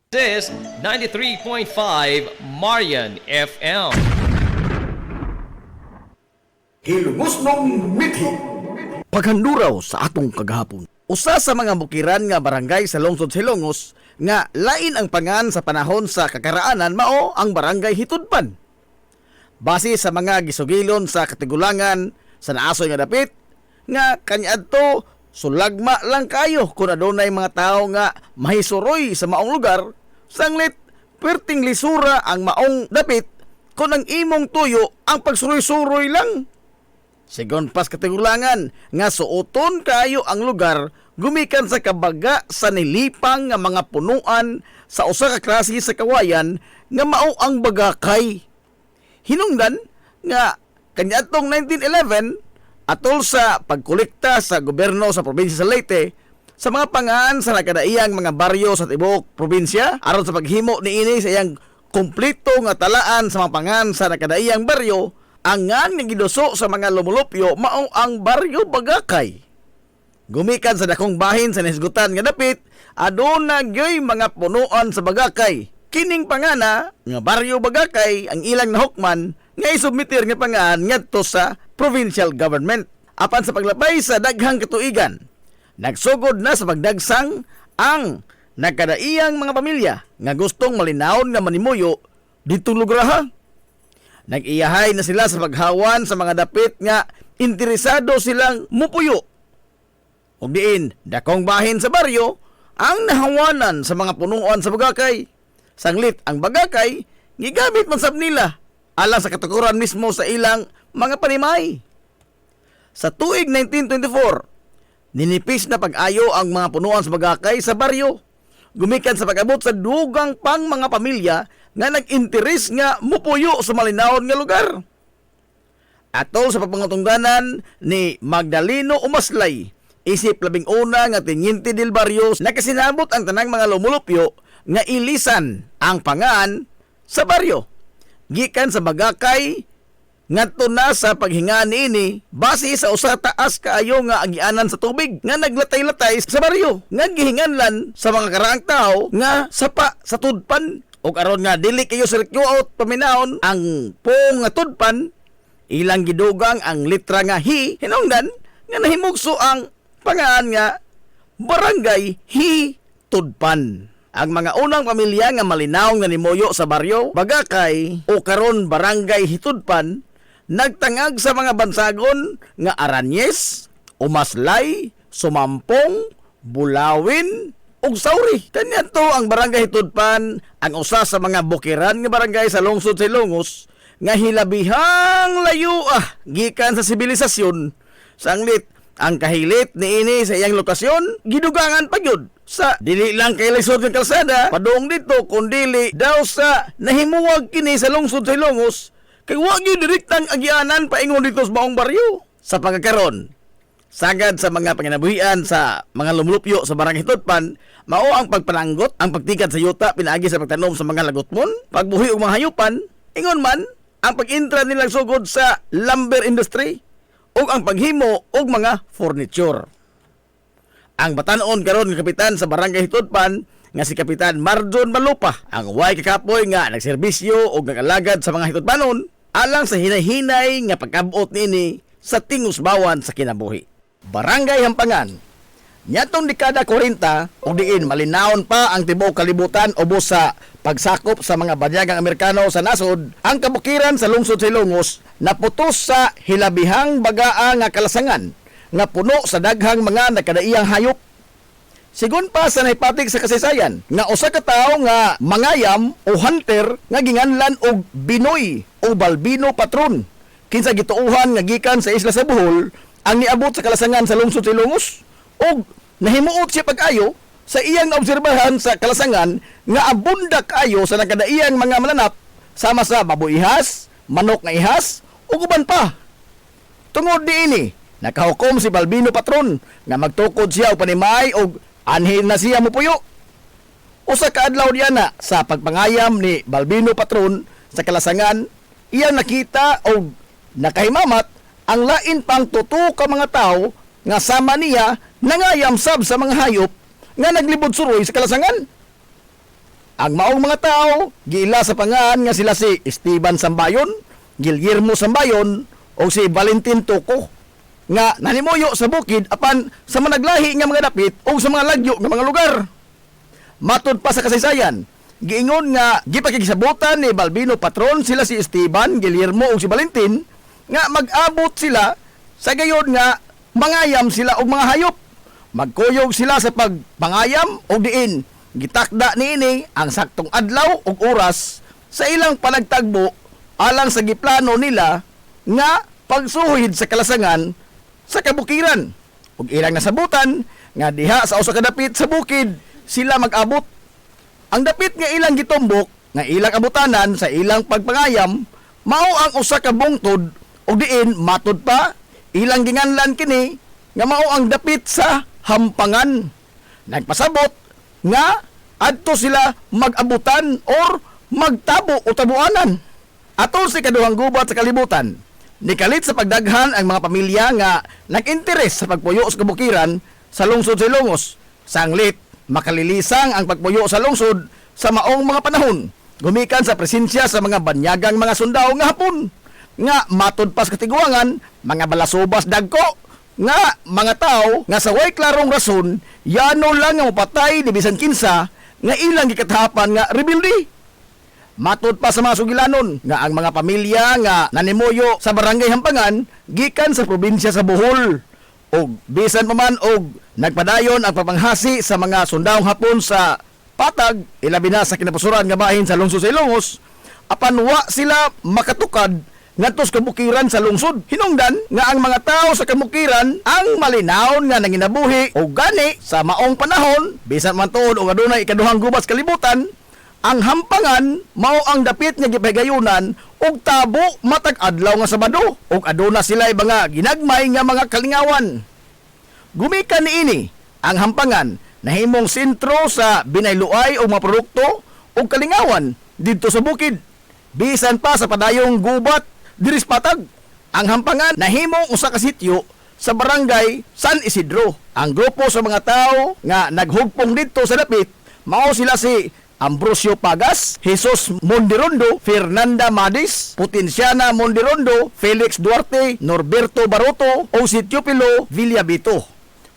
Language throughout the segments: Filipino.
This is 93.5 Marian FM. Hilumos nung mithi. Paghanduraw sa atong kagahapon. Usa sa mga bukiran nga barangay sa lungsod Silongos nga lain ang pangan sa panahon sa kakaraanan mao ang barangay Hitudpan. Base sa mga gisugilon sa katigulangan sa naasoy nga dapit nga kaniadto sulagma lang kayo kung adunay mga tao nga mahisuroy sa maong lugar, sanglit perting lisura ang maong dapit kung ang imong tuyo ang pagsuroy-suroy lang. Sigon pas katigulangan nga suoton kayo ang lugar gumikan sa kabaga sa nilipang nga mga punuan sa usa ka klase sa kawayan nga mao ang bagakay. Hinungdan nga kaniadtong 1911 atol sa pagkolekta sa gobyerno sa probinsya sa Leyte sa mga pangan sa nakadaiyang mga baryo sa tibuok probinsya aron sa paghimo niini sa iyang kumpleto nga talaan sa mga pangan sa nakadaiyang baryo. Ang nga giduso sa mga lumulupyo mao ang baryo Bagakay. Gumikan sa dakong bahin sa nisgutan nga dapit aduna gyoy mga punuan sa Bagakay. Kining pangana nga baryo Bagakay ang ilang nahukman nga isubmitir nga pangan ngadto sa provincial government. Apan sa paglabay sa daghang katuigan, nagsugod na sa pagdagsang ang nagkadaiyang mga pamilya nga gustong malinawon nga manimuyo ditong lugar. Nag-iyahay na sila sa paghawan sa mga dapit nga interesado silang mupuyo. Ug diin, dakong bahin sa baryo ang nahawanan sa mga punuan sa Bagakay. Sanglit ang Bagakay gigamit man sab nila alang sa katukuran mismo sa ilang mga panimay. Sa tuig 1924, ninipis na pag-ayo ang mga punuan sa Bagakay sa baryo. Gumikan sa pag-abot sa dugang pang mga pamilya nga nag-interes nga mupuyo sa malinawon nga lugar. Atol sa pagpangutungdanan ni Magdaleno Umaslay, isip 11 nga Teniente del Barrio, nakasinabot ang tanang mga lumulupyo nga ilisan ang pangan sa baryo. Gikan sa Bagakay ngadto na sa paghingaan niini base sa usa taas kaayo nga agianan sa tubig nga naglatay-latay sa baryo nga gihinganlan sa mga karaang tao nga sapa sa tudpan. O aron nga dili kayo sirkyuot paminaon ang pong nga tudpan, ilang gidugang ang litra nga hi hinungdan nga nahimugso ang pangaan nga barangay Hitudpan. Ang mga unang pamilya nga malinaw nga nimuyo sa baryo Bagakay o karon barangay Hitudpan nagtangag sa mga bansagon nga Aranyes, Umaslay, Sumampong, Bulawin ug Sauri. Kaniadto ang barangay Hitudpan ang usa sa mga bukiran nga barangay sa lungsod Silongos nga hilabihang layo gikan sa sibilisasyon. Sanglit ang kahilit niini sa iyang lokasyon gidugangan pa gyud sa dili lang kay lisod ng kalsada padung dito kundi daw sa nahimuwag kini sa lungsod Silongos kay wa gyud direktang agianan paingon dito sa maong baryo. Sa pagkakaron sagad sa mga panginabuhian sa mga lumulupyo sa barangay Hitudpan mao ang pagpananggot, ang pagtikad sa yuta pinaagi sa pagtanom sa mga lagotmon, pagbuhi og mga hayupan, ingon man ang pag-intra nilang sugod sa lumber industry ug ang paghimo og mga furniture. Ang batan-on karon nga kapitan sa barangay Hitudpan nga si Kapitan Marjon Malupa ang way kakapoy nga nagserbisyo og nagalagad sa mga Hitudpanon alang sa hinay-hinay nga pagkabot niini sa tingusbawan sa kinabuhi. Barangay Hampangan. Nyatong dekada 40 ug diin malinawon pa ang tibuok kalibutan ubos sa pagsakop sa mga banyagang Amerikano sa nasod, ang kabukiran sa lungsod Silongos naputos sa hilabihang bagaa nga kalasangan nga puno sa daghang mga nakadaiyang hayop. Sigon pa sa naipatig sa kasaysayan nga usa ka tawo nga mangayam o hunter nga ginganlan og Binoy o Balbino Patron kinsa gituohan nga gikan sa isla sa Bohol ang niabot sa kalasangan sa lungsod Silongos og nahimuot siya pag-ayo sa iyang obserbahan sa kalasangan nga abunda kayo sa nakadaiyang mga mananap sama sa baboy ihas, manok nga ihas ug uban pa. Tungod diini nakahukom si Balbino Patron nga magtukod siya og panimay og anhin na siya mupuyo. Usa ka adlaw diana sa pagpangayam ni Balbino Patron sa kalasangan, iyang nakita og nakahimamat ang lain pang tuto ka mga tao nga sama niya nangayam sab sa mga hayop nga naglibod suroy sa kalasangan. Ang maong mga tao giila sa pangan nga sila si Esteban Sambayon, Guillermo Sambayon o si Valentin Tuco nga nanimuyo sa bukid apan sa managlahi nga mga dapit o sa mga lagyo nga mga lugar. Matud pa sa kasaysayan, giingon nga gipakikisabutan ni Balbino Patron sila si Esteban, Guillermo o si Valentin nga mag-abot sila sa gayon nga mangayam sila og mga hayop. Magkuyog sila sa pagpangayam og diin gitakda niini ang saktong adlaw ug oras sa ilang panagtagbo alang sa giplano nila nga pagsuhid sa kalasangan sa kabukiran. Ug ilang nasabutan nga diha sa usa ka dapit sa bukid sila mag-abot. Ang dapit nga ilang gitumbok nga ilang abutanan sa ilang pagpangayam mao ang usa ka bungtod ug diin matud pa ilang ginganlan kini nga mao ang dapit sa Hampangan. Nagpasabot nga adto sila mag-abutan or magtabo o tabuanan. Atol si kaduhang gubat sa kalibutan, nikalit sa pagdaghan ang mga pamilya nga nag-interes sa pagpuyo sa kabukiran sa lungsod sa Ilongos. Sanglit, makalilisang ang pagpuyo sa lungsod sa maong mga panahon, gumikan sa presensya sa mga banyagang mga sundao nga hapon, nga matud pas katiguangan, mga balasubas dagko, nga mga tao nga sa way klarong rason, yano lang nga mapatay ni bisan kinsa nga ilang gikatahapan nga rebelde. Matud pa sa mga sugilanon nga ang mga pamilya nga nanimuyo sa barangay Hampangan gikan sa probinsya sa Bohol og bisan pa man og nagpadayon ang papanghasi sa mga sundaong hapon sa Patag, ilabi na sa kinapusuran nga bahin sa lungsod sa Ilongos, apan wa sila makatukad ngadto sa kabukiran sa lungsod. Hinungdan nga ang mga tao sa kabukiran ang malinawon nga nanginabuhi o gani sa maong panahon bisan man tuod og adunay ikaduhang gubat sa kalibutan. Ang Hampangan mao ang dapit nga gipahigayunan og tabo matag adlaw nga Sabado og aduna sila mga ginagmay nga mga kalingawan. Gumikan niini ang Hampangan nahimong sentro sa binayluay og mga produkto og kalingawan didto sa bukid. Bisan pa sa padayong gubat diri sa Patag, ang Hampangan nahimong usa ka sitio sa barangay San Isidro. Ang grupo sa mga tao nga naghugpong didto sa dapit mao sila si Ambrosio Pagas, Jesus Mondirondo, Fernanda Madis, Potensiana Mondirondo, Felix Duarte, Norberto Baroto o si Teopilo Villabito.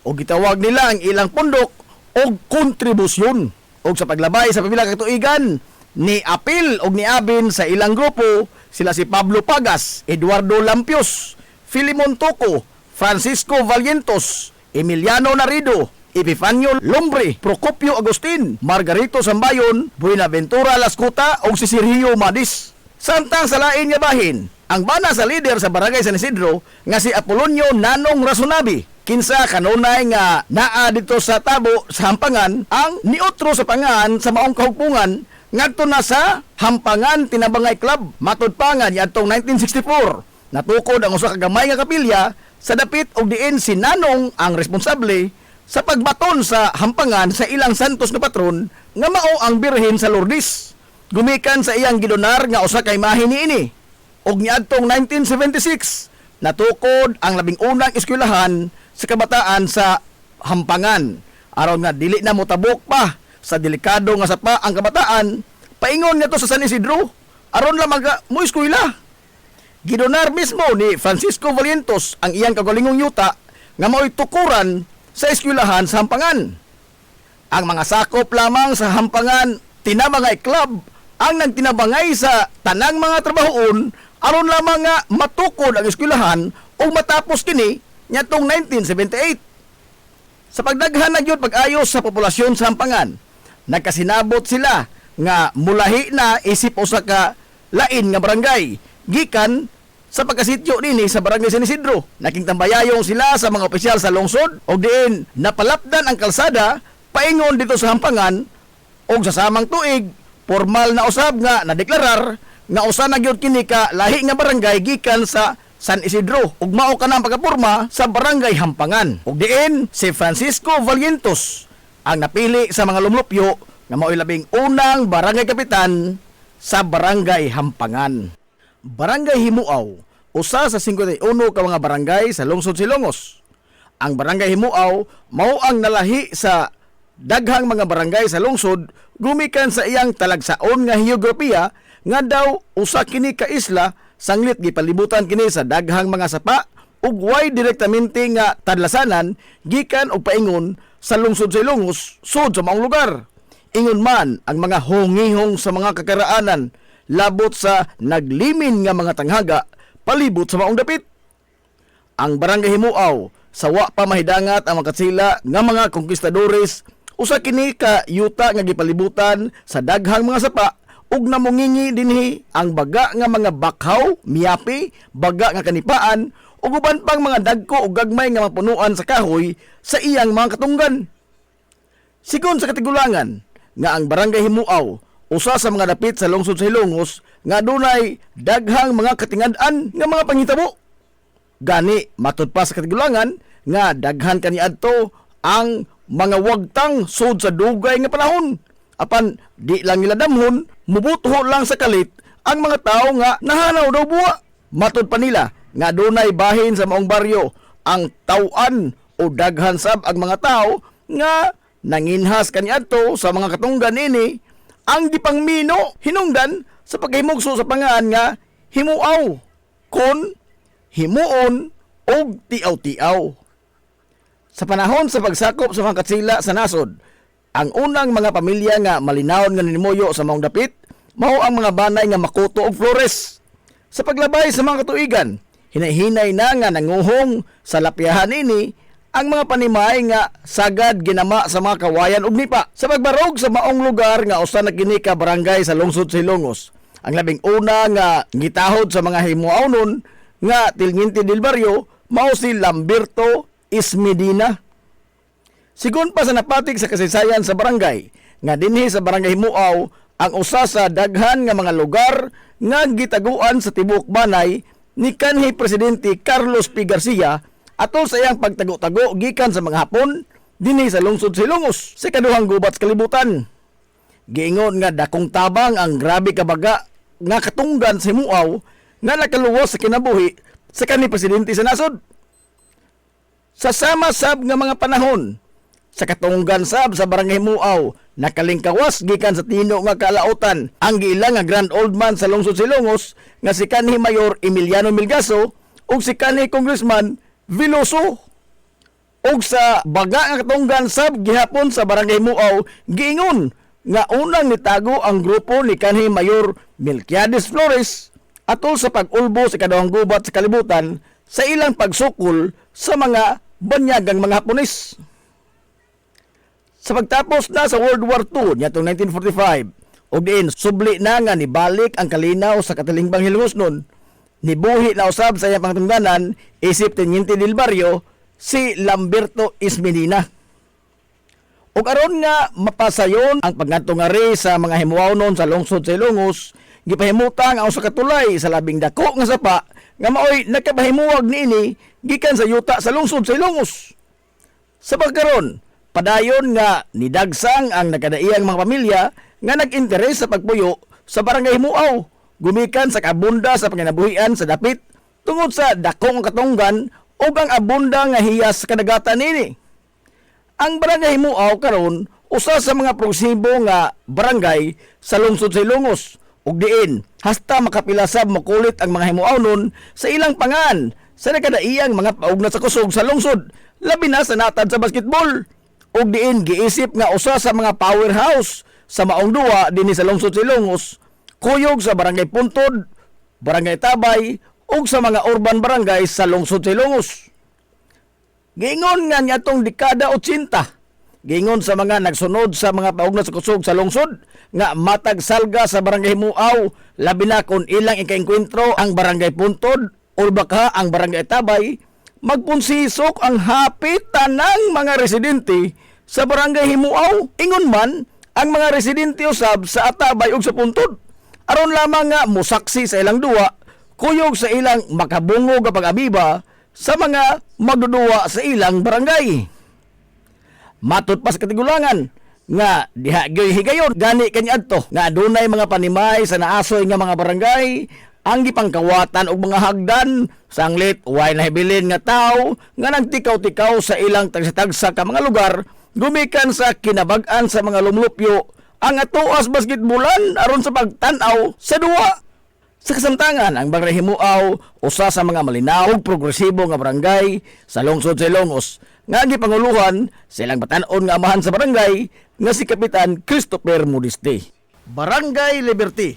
O gitawag nila ang ilang pundok o kontribusyon. O sa paglabay sa pipila katuigan, ni Apil o ni Abin sa ilang grupo, sila si Pablo Pagas, Eduardo Lampios, Filimon Toco, Francisco Valientos, Emiliano Narido, Epifanio Lombre, Procopio Agustin, Margarito Sambayon, Buenaventura Lascuta o si Sergio Madis. Samtang sa lain nga bahin, ang bana sa lider sa barangay San Isidro nga si Apolonio Nanong Rasunabi, kinsa kanunay nga naa dito sa tabo sa Hampangan ang niotro sa pangan sa maong kahugpungan ngadto na sa Hampangan Tinabangay Club. Matud pa nga niadtong 1964 natukod ang usa ka gamay nga kapilya sa dapit og diin si Nanong ang responsable sa pagbaton sa Hampangan sa ilang santos na patron nga mao ang Birhen sa Lourdes. Gumikan sa iyang gidonar nga usa ka imahe niini. Og niadtong 1976 natukod ang labing unang eskwelahan sa kabataan sa Hampangan. Aron nga dili na motabok pa sa delikado nga sapa ang kabataan, paingon niya to sa San Isidro aron lang mo eskwela. Gidonar mismo ni Francisco Valientos ang iyang kagalingong yuta nga mao'y tukuran sa eskwelahan sa Hampangan. Ang mga sakop lamang sa Hampangan Tinabangay Club ang nagtinabangay sa tanang mga trabahoon aron lamang nga matukod ang eskwelahan o matapos kini niadtong 1978. Sa pagdaghan na gyud pag-ayos sa populasyon sa Hampangan, nagkasinabot sila nga mulahi na isip usa ka lain nga barangay gikan sa pagkasityo nini sa barangay San Isidro. Naking tambayayong sila sa mga opisyal sa lungsod o diin napalapdan ang kalsada paingon dito sa Hampangan o sa samang tuig formal na usab nga nadeklarar nga usa na gyud kini ka lahi nga barangay gikan sa San Isidro ug mao kanang pagkaporma sa barangay Hampangan. Ug diin si Francisco Valientos ang napili sa mga lumlupyo nga mao'y labing unang barangay kapitan sa barangay Hampangan. Barangay Himuaw, usa sa 51 ka mga barangay sa lungsod Silongos. Ang barangay Himuaw mao ang nalahi sa daghang mga barangay sa lungsod gumikan sa iyang talagsaon nga heograpiya nga daw usa kini ka isla sanglit gipalibutan kini sa daghang mga sapa ug way direktamente nga tadlasanan gikan og paingon sa lungsod sa Ilongos sud sa maong lugar. Ingon man ang mga hongihong sa mga kakaraanan labot sa naglimin nga mga tanghaga palibot sa maong dapit. Ang barangay Himuaw sa wa pa mahidangat ang makatsila nga mga konkistadores usa kini ka yuta nga gipalibutan sa daghang mga sapa ug namungingi dinhi ang baga nga mga bakhaw, miyapi, baga nga kanipaan ug uban pang mga dagko ug gagmay nga mapunuan sa kahoy sa iyang mga katunggan. Sigon sa katigulangan nga ang barangay Himuaw usa sa mga dapit sa lungsod sa Ilongos nga dunay daghang mga katingad-an nga mga panghitabo. Gani matud pa sa katigulangan nga daghan kaniadto ang mga wagtang sud sa dugay nga panahon. Apan di lang nila damhon, mubutho lang sa kalit ang mga tao nga nahanaw daw buwa. Matud pa nila nga dunay bahin sa maong baryo ang tawan o daghan sab ang mga tao nga nanginhas kaniadto sa mga katunggan ini ang gipangmino hinungdan sa paghimugso sa pangaan nga Himuaw kon himuon og tiaw-tiaw. Sa panahon sa pagsakop sa mga katsila sa nasod, ang unang mga pamilya nga malinawon nga nimuyo sa maong dapit mao ang mga banay nga Makuto ug Flores. Sa paglabay sa mga katuigan, hinay-hinay na nga nanguhong sa lapyahan ini ang mga panimay nga sagad ginama sa mga kawayan ug nipa. Sa pagbarog sa maong lugar nga usa na kini ka barangay sa lungsod sa Ilongos, ang labing una nga gitahod sa mga himuawnon nga Tilnginti del Barrio mao si Lamberto Ismedina. Sigon pa sa napatik sa kasaysayan sa barangay nga dinhi sa barangay Himuaw ang usa sa daghan nga mga lugar nga gitaguan sa tibuok banay ni kanhi presidente Carlos P. Garcia atol sa iyang pagtago-tago gikan sa mga Hapon dinhi sa lungsod sa Ilongos sa ikaduhang gubat sa kalibutan. Giingon nga dakong tabang ang grabe kabaga nga katunggan sa Himuaw nga nakaluwas sa kinabuhi sa kanhi presidente sa nasod. Sa sama sab nga mga panahon, sa katunggan sab sa barangay Himuaw, nakalingkawas gikan sa tino nga kalautan ang giilang nga grand old man sa lungsod sa Ilongos nga si kanhi Mayor Emiliano Milgaso ug si kanhi Congressman Veloso. Ug sa baga nga katunggan sab gihapon sa barangay Himuaw, giingon nga unang nitago ang grupo ni kanhi Mayor Melquiades Flores atol sa pag-ulbo sa ikaduhang gubat sa kalibutan sa ilang pagsukol sa mga banyagang mga Hapones. Sa pagtapos na sa World War II nitong 1945, ug diin subli na nga nibalik ang kalinaw sa katilingbang Hilongosnon, nibuhi na usab sa iyang pangtungdanan isip Teniente del Barrio si Lamberto Ismedina. Ug aron nga mapasayon ang pagngadto nga ri sa mga himuawnon sa lungsod sa Ilongos, gipahimutang ang usa ka tulay sa labing dako nga sapa nga maoy nakapahimuwag niini gikan sa yuta sa lungsod sa Ilongos. Sa pagkaron, padayon nga nidagsang ang nakadaiyang mga pamilya nga nag-interes sa pagpuyo sa barangay Himuaw, gumikan sa kabunda sa panginabuhian sa dapit tungod sa dakong katunggan ug ang abunda nga hiyas sa kadagatan nini. Ang barangay Himuaw karon usa sa mga progresibo nga barangay sa lungsod sa Ilongos ug diin hasta makapilasab makulit ang mga himuawnon sa ilang pangan sa nakadaiyang mga paugnat sa kusog sa lungsod, labi na sa natad sa basketball. Ug diin giisip nga usa sa mga powerhouse sa maong duwa dinhi sa lungsod sa Ilongos, kuyog sa barangay Puntod, barangay Tabay ug sa mga urban barangay sa lungsod sa Ilongos. Giingon nga niadtong dekada 80, giingon sa mga nagsunod sa mga paugnat sa kusog sa lungsod nga matag salga sa barangay Himuaw, labi na kung ilang ikaengkwentro ang barangay Puntod o baka ang barangay Tabay, magpunsisok ang hapit tanang mga residente sa barangay Himuaw. Ingon man ang mga residente usab sa Atabay ug sa Puntod aron lamang nga musaksi sa ilang duwa, kuyog sa ilang makabungog nga pag-abiba sa mga magduduwa sa ilang barangay. Matud pa sa katigulangan nga diha gyoy higayon gani kaniadto nga adunay mga panimay sa naasoy nga mga barangay ang gipangkawatan og mga hagdan sanglit way nahibilin nga tawo nga nagtikaw-tikaw sa ilang tagsa-tagsa ka mga lugar gumikan sa kinabag-an sa mga lumlupyo ang atuas basketbulan aron sa pagtan-aw sa duwa. Sa kasamtangan, ang Barangay Himuaw usa sa mga malinawog progresibo nga barangay sa lungsod sa Ilongos nga gipanguluhan silang batan-on nga amahan sa barangay nga si Kapitan Christopher Modeste. Barangay Liberty,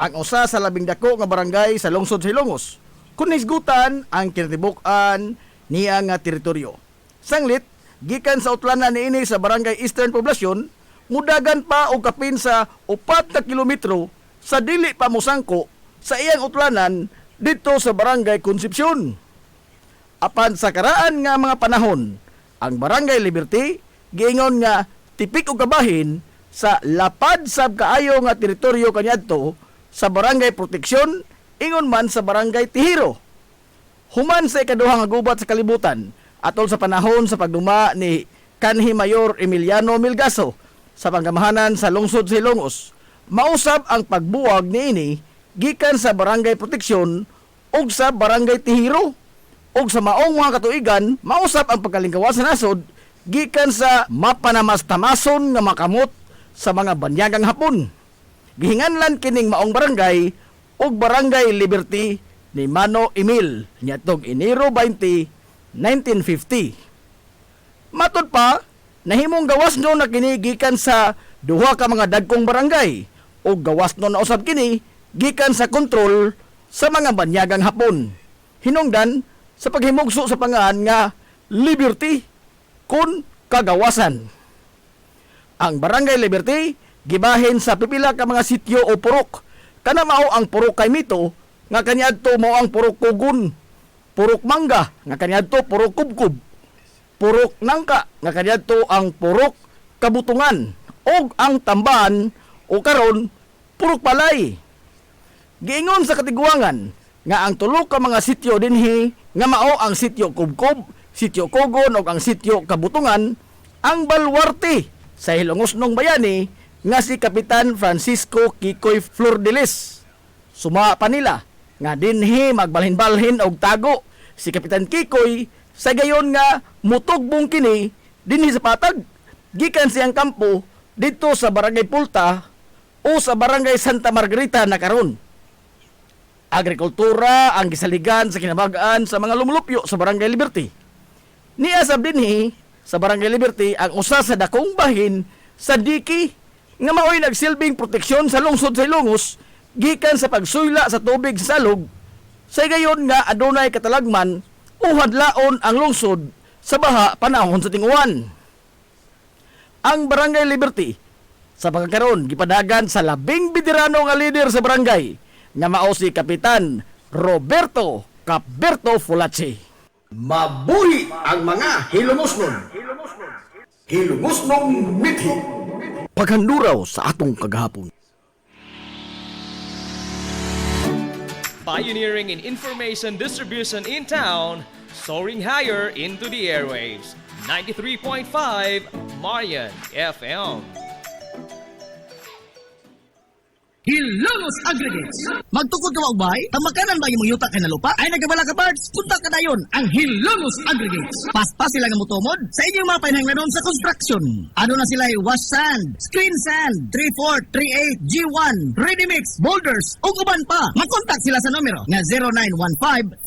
ang usa sa labing dako nga barangay sa lungsod sa Ilongos, kun hisgutan ang kinatibuk-an niya nga teritoryo. Sanglit, gikan sa utlanan niini sa barangay Eastern Poblasyon, mudagan pa og kapin sa 4 ka kilometro sa dili pa mosangko sa iyang utlanan dito sa barangay Concepcion. Apan sa karaan nga mga panahon, ang barangay Liberty giingon nga tipik og kabahin sa lapad sab kaayo nga teritoryo kaniadto sa barangay Proteksyon ingon man sa barangay Tihiro. Human sa ikaduha nga gubat sa kalibutan atol sa panahon sa pagduma ni kanhi Mayor Emiliano Milgaso sa panggamahanan sa lungsod sa Ilongos, mausab ang pagbuwag niini gikan sa barangay Proteksyon ug sa barangay Tihiro. Ug sa maong mga katuigan, mausab ang pagkalingkawas sa nasod gikan sa mapanamastamason nga makamot sa mga banyagang Hapon. Gihinganlan kining maong barangay ug Barangay Liberty ni Mano Emil niadtong Enero 20, 1950. Matod pa, nahimong gawas no na kini gikan sa duha ka mga dagkong barangay ug gawas no na usab kini gikan sa kontrol sa mga banyagang Hapon. Hinungdan sa paghimugso sa pangalan nga Liberty kun kagawasan. Ang Barangay Liberty gibahin sa pipila ka mga sityo o purok. Kana mao ang purok kay Mito nga kaniadto mao ang purok Kugun, purok Mangga nga kaniadto purok Kubkub, purok Nangka nga kaniadto ang purok Kabutungan ug ang Tamban o karon purok Palay. Giingon sa katiguangan nga ang tulo ka mga sityo dinhi nga mao ang sityo Kubkub, sityo Kugon ug ang sityo Kabutungan ang balwarte sa Hilongosnong bayani nga si Kapitan Francisco Kikoy Flordelis. Suma pa nila nga dinhi magbalhin-balhin og tago si Kapitan Kikoy sa gayon nga mutugbong kini dinhi sa patag gikan siyang kampo dito sa Barangay Pulta o sa Barangay Santa Margarita na karon. Agrikultura ang gisaligan sa kinabag-an sa mga lumulupyo sa Barangay Liberty. Niasab dinhi sa Barangay Liberty ang usa sa dakong bahin sa diki nga mao'y nagsilbing proteksyon sa lungsod sa Ilongos gikan sa pagsuyla sa tubig sa salog sa gayon nga adunay katalagman o hadlaon ang lungsod sa baha panahon sa tinguan. Ang Barangay Liberty sa pagkakaroon gipadagan sa labing veterano nga leader sa barangay nga mao si Kapitan Roberto Caberto Fulacci. Mabuhi ang mga hilumosnon. Hilumosnong mithi. Paghanduraw sa atong kagahapon. Pioneering in information distribution in town, soaring higher into the airwaves. 93.5 Marian FM. Hilongos Aggregates. Magtukod ka ba bay? Tamakanan ba yung yuta kay na lupa? Ay nagabala ka parts? Punta ka dayon ang Hilongos Aggregates. Paspas sila nga mutumod sa inyong mga pahinanglanon sa construction. Ano na sila wash sand, screen sand, 3-4, 3-8, G1, ready mix, boulders, ug uban pa. Mag-contact sila sa numero nga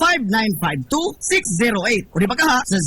0915-5952-608 o di ba ka ha sa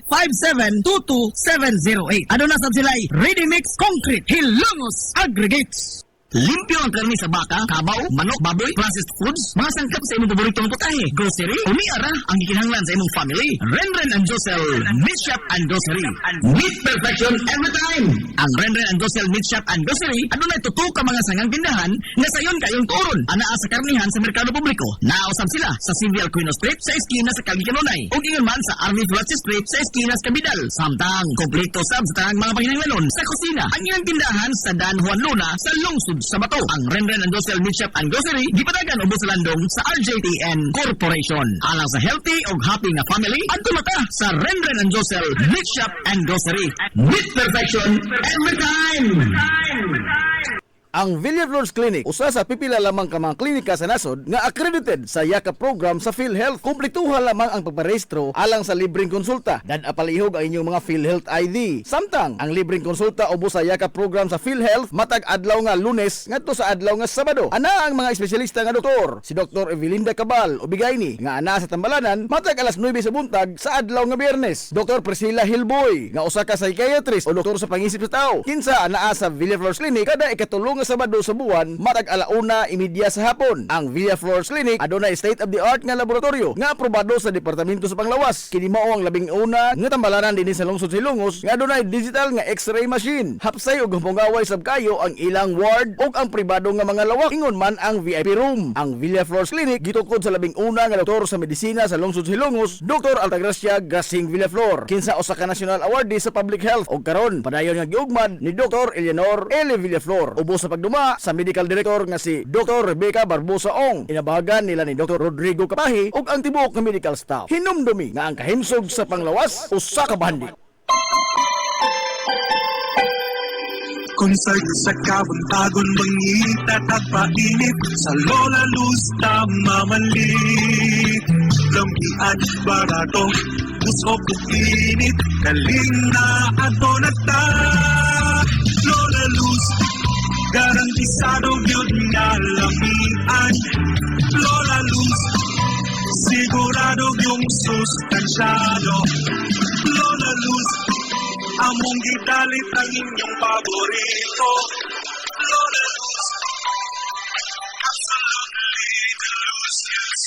0949-5722-708. Ano na sab sila ready mix concrete Hilongos Aggregates. Limpyo ang karni sa baka, kabaw, manok, baboy, processed foods, mga sangkap sa imong paboritong putahe, grocery, umiara ang gikinahanglan sa imong family. Renren and Josel Meat Shop and Grocery. Meat perfection every time. Ang Renren and Josel Meat Shop and Grocery, adunay tutok ka mga sangang tindahan nga sayon kayong turon. Anaa sa karnihan sa merkado publiko. Nausab sila sa Civil Aquino Street sa eskina sa Calvicanonay. Ug ingon man sa Army Flats Street sa eskina sa Cabidal. Samtang kompleto sab sa tanang mga pahinanglanon sa kusina. Ang iyang tindahan sa Dan Juan Luna sa lungsod sa Bato. Ang Renren and Josel Meat Shop and Grocery gipadagan ubos sa landong sa RJTN Corporation. Alang sa healthy ug happy nga family, adto mata sa Renren and Josel Meat Shop and Grocery. Meat perfection every time. Ang Villaflores Clinic usa sa pipila lamang ka mga klinika sa nasod nga accredited sa YAKA program sa PhilHealth. Kumpletuhan lamang ang pagparehistro alang sa libreng konsulta. Dan apalihog ang inyong mga PhilHealth ID. Samtang ang libreng konsulta ubos sa YAKA program sa PhilHealth matag adlaw nga Lunes ngadto sa adlaw nga Sabado. Ana ang mga espesyalista nga doktor, si Dr. Evelinda Cabal Ubigayni nga ana sa Tambalanan matag alas 9 sa buntag sa adlaw nga Biyernes. Dr. Priscilla Hilboy nga usa ka psychiatrist o doktor sa pangisip sa tao. Kinsa anaa sa Villaflores Clinic kada ikatulong nga Sabado sa buwan matag alauna imidya sa hapon. Ang Villaflores Clinic adunay state of the art nga laboratorio nga aprobado sa Departamento sa Panglawas. Kini mao ang labing una nga tambalanan dinhi sa lungsod Silongos nga adunay digital nga X-ray machine. Hapsay ug humpungaway sab kayo ang ilang ward ug ang pribado nga mga lawak ingon man ang VIP room. Ang Villaflores Clinic gitukod sa labing una nga doktor sa medisina sa lungsod Silongos, Dr. Altagracia Gasing Villaflor. Kinsa usa ka national awardee sa public health ug karon padayon nga giugmad ni Dr. Eleanor L. Villaflor. Ubos sa pagduma sa medical director nga si Dr. Rebecca Barbosa Ong. Inabahagan nila ni Dr. Rodrigo Kapahi ug ang tibuok nga medical staff. Hinumdumi nga ang kahimsog sa panglawas usa ka bahandi. Konsert sa kabuntagon mangita tagpainit sa Lola Luz mamalit lampian barato usok init kaling na ato na ta Lola Luz garantisado yun nga lamian Lola Luz sigurado yung sustansyado Lola Luz among gidalit ang inyong paborito Lola Luz absolutely delicious.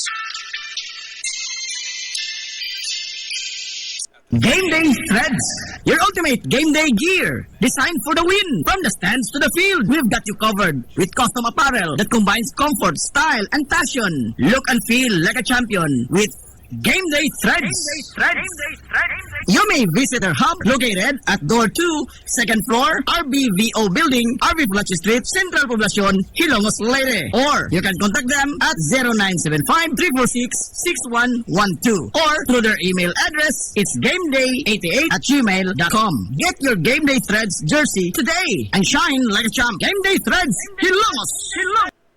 Game Day Threads, your ultimate game day gear, designed for the win. From the stands to the field, we've got you covered with custom apparel that combines comfort, style, and passion. Look and feel like a champion with Game Day Threads. You may visit our hub located at Door 2, second floor, RBVO Building, RV Plaza Street, Central Poblacion, Hilongos, Leyte. Or you can contact them at 0975-346-6112 or through their email address, it's gameday88@gmail.com. Get your Game Day Threads jersey today and shine like a champ. Game Day Threads, Hilongos.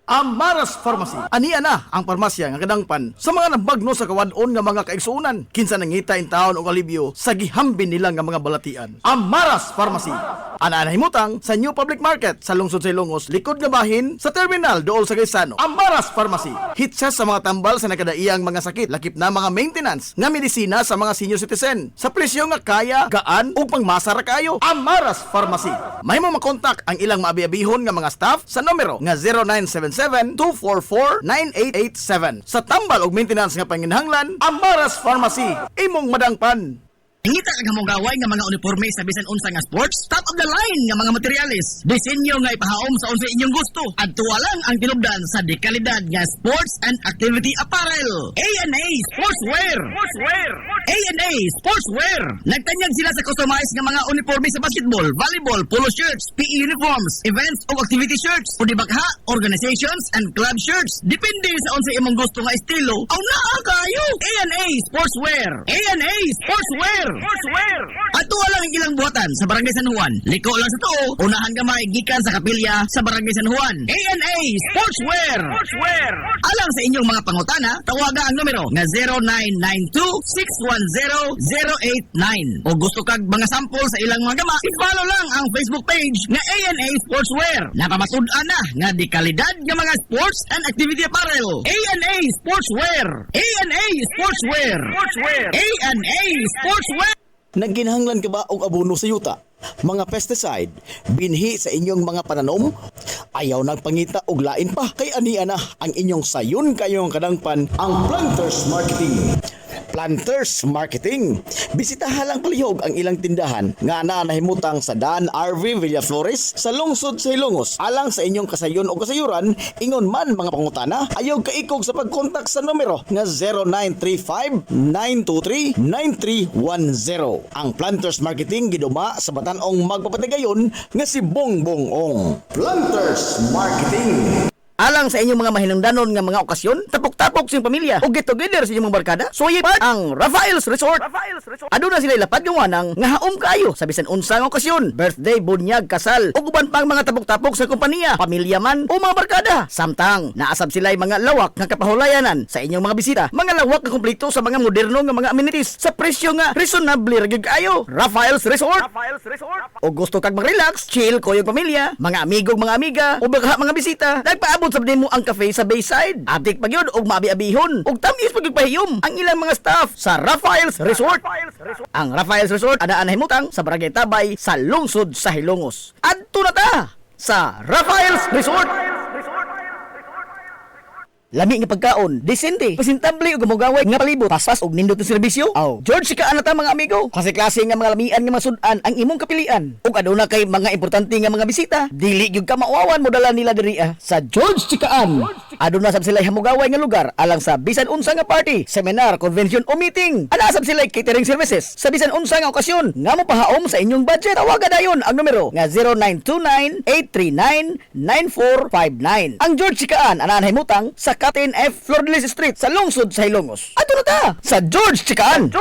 Amaras Pharmacy. Ania na ang parmasya nga kadangpan sa mga nabagno sa kawadon nga mga kaigsuonan. Kinsa nangita in taon og alibyo sa gihambin nila nga mga balatian. Amaras Pharmacy. Ana himutang sa New Public Market sa lungsod sa Ilongos, likod nga bahin sa terminal dool sa Gaisano. Amaras Pharmacy. Hitsa sa mga tambal sa nakadaiyang mga sakit, lakip na mga maintenance nga medisina sa mga senior citizen. Sa presyo nga kaya, gaan ug pangmasa ra kayo. Amaras Pharmacy. Mahimo makontak ang ilang maabi-abihon nga mga staff sa numero nga 0977-244-9887. Sa tambal ug maintenance nga panginhanglan, Amaras Pharmacy. Imong madangpan. Ingita ka mong gaway nga mga uniforme sa bisan unsa nga sports, top of the line nga mga materialis. Disenyo nga ipahaom sa unsa inyong gusto. Adtuwa lang ang tinubdan sa dekalidad nga sports and activity apparel. A&A Sportswear. A&A Sportswear. Nagtanyag sila sa customized nga mga uniforme sa basketball, volleyball, polo shirts, PE uniforms, events o activity shirts, o di bakha, organizations and club shirts. Depende sa unsa imong gusto nga estilo. Aw naa kayo. A&A Sportswear. A&A Sportswear. Ato lang ang ilang buhatan sa Barangay San Juan. Liko lang sa tuo, unahan gamay gikan sa kapilya sa Barangay San Juan. A&A Sportswear. Alang sa inyong mga pangutana, tawaga ang numero nga 0992-610-089. O gusto kag mga sample sa ilang mga gama, i-follow lang ang Facebook page nga A&A Sportswear. Napamatud-an na nga di kalidad nga mga sports and activity apparel. A&A Sportswear. A&A Sportswear. A&A Sportswear. Nagginahanglan ka ba og abono sa yuta? Mga pesticide, binhi sa inyong mga pananom? Ayaw nagpangita og lain pa kay ania na ang inyong sayon kayong kadangpan ang Planters Marketing. Planters Marketing. Bisitahan lang palihog ang ilang tindahan nga nahimutang sa Dan RV Villaflores sa lungsod sa Hilongos. Alang sa inyong kasayon o kasayuran, ingon man mga pangutana, ayaw kaikog sa pagkontak sa numero nga 0935-923-9310. Ang Planters Marketing giduma sa Batanong magpapatigayon nga si Bongbong Ong. Planters Marketing. Alang sa inyong mga mahinungdanon nga mga okasyon, tapok-tapok sa inyong pamilya o get together sa inyong mga barkada, suway part ang Rafael's Resort. Aduna sila lapat yung wanang nga haom kayo sa bisan unsang okasyon, birthday, bunyag, kasal, o uban pang mga tapok-tapok sa kompanya, pamilya man o mga barkada. Samtang naasab sila mga lawak nga kapahulayanan sa inyong mga bisita, mga lawak nga kumpleto sa mga moderno nga mga amenities sa presyo nga reasonable ra gyud kayo. Rafael's Resort. O gusto kag mag-relax, chill ko yung pamilya, mga amigong mga amiga o baka mga bisita, nagpaabot sa mo ang cafe sa Bayside. Adik pa yun og maabi-abihon ug tamis pagpahiyom ang ilang mga staff sa Rafael's Resort. Ang Rafael's Resort adaan himutang sa Barangay Tabay sa lungsod sa Hilongos. Adto na ta sa Rafael's Resort. Lami nga pagkaon, desente, presentable ug gumugaway nga palibot, paspas ug nindot nga serbisyo. Aw, George sika ana ta mga amigo. Klase-klase nga mga lamian nga masud-an ang imong kapilian. Ug aduna kay mga importante nga mga bisita, dili gyud ka mauawan mo dala nila diri sa George Chikaan. Aduna sab sila hamugaway nga lugar alang sa bisan unsa nga party, seminar, convention o meeting. Ana sab sila catering services sa bisan unsa nga okasyon nga mopahaom sa inyong budget. Tawagan dayon ang numero nga 0929-839-9459. Ang George Chikaan ana himutang sa Captain F. Flordelis Street sa lungsod sa Hilongos. Ato na ta sa George Chikaan.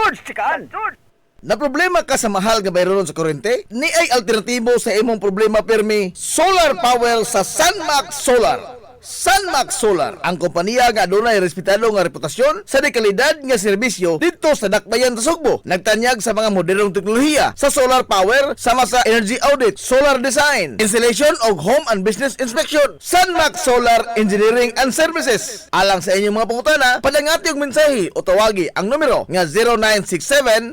Na problema ka sa mahal nga bayraron sa kuryente? Ni ay alternatibo sa imong problema permi, solar power sa Sunmax Solar. Sunmax Solar, ang kompanya nga adunay respetado nga reputasyon sa dekalidad nga serbisyo dito sa Dakbayan sa Sugbo. Nagtanyag sa mga modernong teknolohiya sa solar power sama sa energy audit, solar design, installation og home and business inspection. Sunmax Solar Engineering and Services. Alang sa inyong mga pangutana, padangati og mensahe o tawagi ang numero nga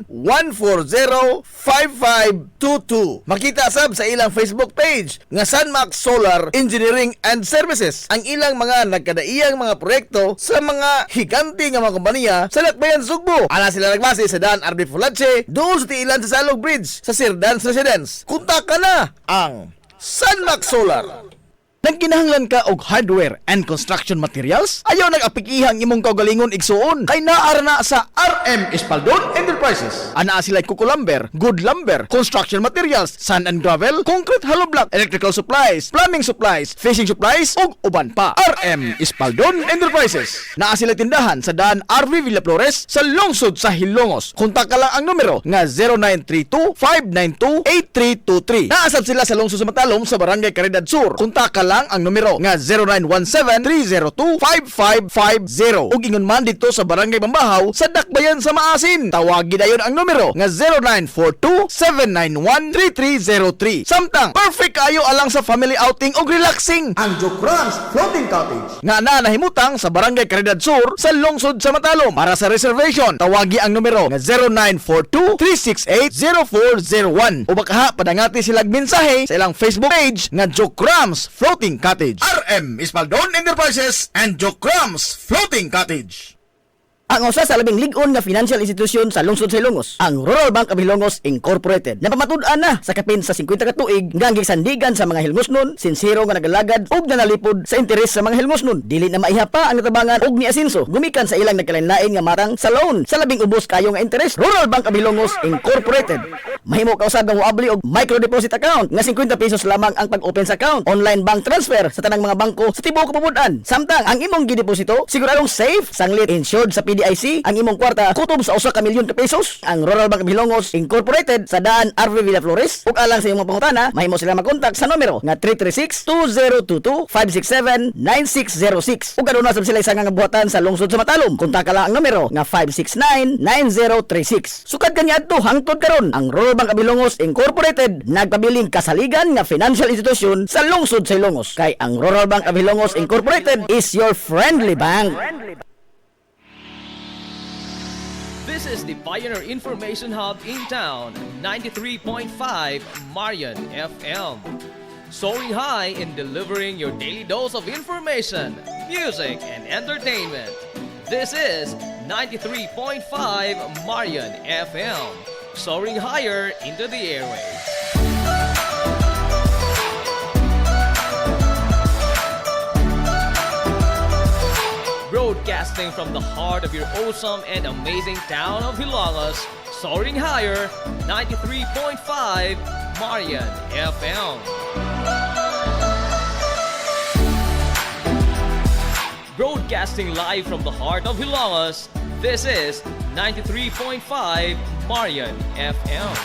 0967-140-5522. Makita sab sa ilang Facebook page nga Sunmax Solar Engineering and Services ang ilang mga nagkadaiyang mga proyekto sa mga higanti nga mga kompanya sa Dakbayan Sugbo. Ana sila nagbase sa Dan Arbe Fulache, doon sa tiilan sa Salog Bridge sa Sirdans Residence. Kunta ka na ang Sunmax Solar. Nagkinahanglan ka og hardware and construction materials? Ayaw nag-apikihang imong kaugalingon igsuon kay naara na sa RM Espaldon Enterprises. Ana sila kuko lumber, good lumber, construction materials, sand and gravel, concrete hollow block, electrical supplies, plumbing supplies, fishing supplies ug uban pa. RM Espaldon Enterprises. Naa sila tindahan sa daan RV Villa Flores sa lungsod sa Hilongos. Kontak ka lang ang numero nga 0932-592-8323. Naasab sila sa lungsod sa Matalom sa Barangay Caridad Sur. Kontak ka lang ang numero nga 0917-302-5550. Ug ingon man dito sa Barangay Bambahaw sa Dakbayan sa Maasin. Tawagi dayon ang numero nga 0942-791-3303. Samtang perfect kayo alang sa family outing ug relaxing. Ang Jokrans Floating Cottage. Nga nahimutang sa Barangay Caridad Sur sa lungsod sa Matalom. Para sa reservation, tawagi ang numero nga 0942-368-0401. O baka padangati silang mensahe sa ilang Facebook page nga Jokrans Floating Cottage. RM Espaldon Enterprises and Jokrams Floating Cottage. Ang usa sa labing lig-on nga financial institution sa lungsod sa Hilongos, ang Rural Bank of Hilongos Incorporated. Napamatud-an na sa kapin sa 50 ka tuig nga gisandigan sa mga Hilongosnon, sinsero nga nagalagad ug nanalipod sa interes sa mga Hilongosnon. Dili na maihapa ang natabangan ug niasinso gumikan sa ilang nagkalain-lain nga matang sa loan sa labing ubos kayo nga interes. Rural Bank of Hilongos Incorporated. Mahimo ka usab nga moabli og micro deposit account nga 50 pesos lamang ang pag-open sa account. Online bank transfer sa tanang mga bangko sa tibuok kapubuan. Samtang ang imong gideposito siguradong safe, sanglit, insured sa PDIC ang imong kwarta kutob sa 1 ka milyon ka pesos. Ang Rural Bank of Hilongos Incorporated sa daan RV Villa Flores. Ug alang sa imong pangutana, mahimo sila mag-contact sa numero nga 336-2022-567-9606. Ug aduna sab sila isang nga buhatan sa lungsod sa Matalom. Kontak ka lang ang numero nga 569-9036. Sukad kanya adto hangtod karon ang Rural Bank of Hilongos Incorporated nagpabiling kasaligan nga financial institution sa lungsod sa Hilongos. Kay ang Rural Bank of Hilongos Incorporated is your friendly bank. This is the Pioneer Information Hub in town, 93.5 Marian FM. Soaring high in delivering your daily dose of information, music, and entertainment. This is 93.5 Marian FM. Soaring higher into the airwaves. Broadcasting from the heart of your awesome and amazing town of Hilongos, soaring higher, 93.5 Marian FM. Broadcasting live from the heart of Hilangas, this is 93.5 Marian FM.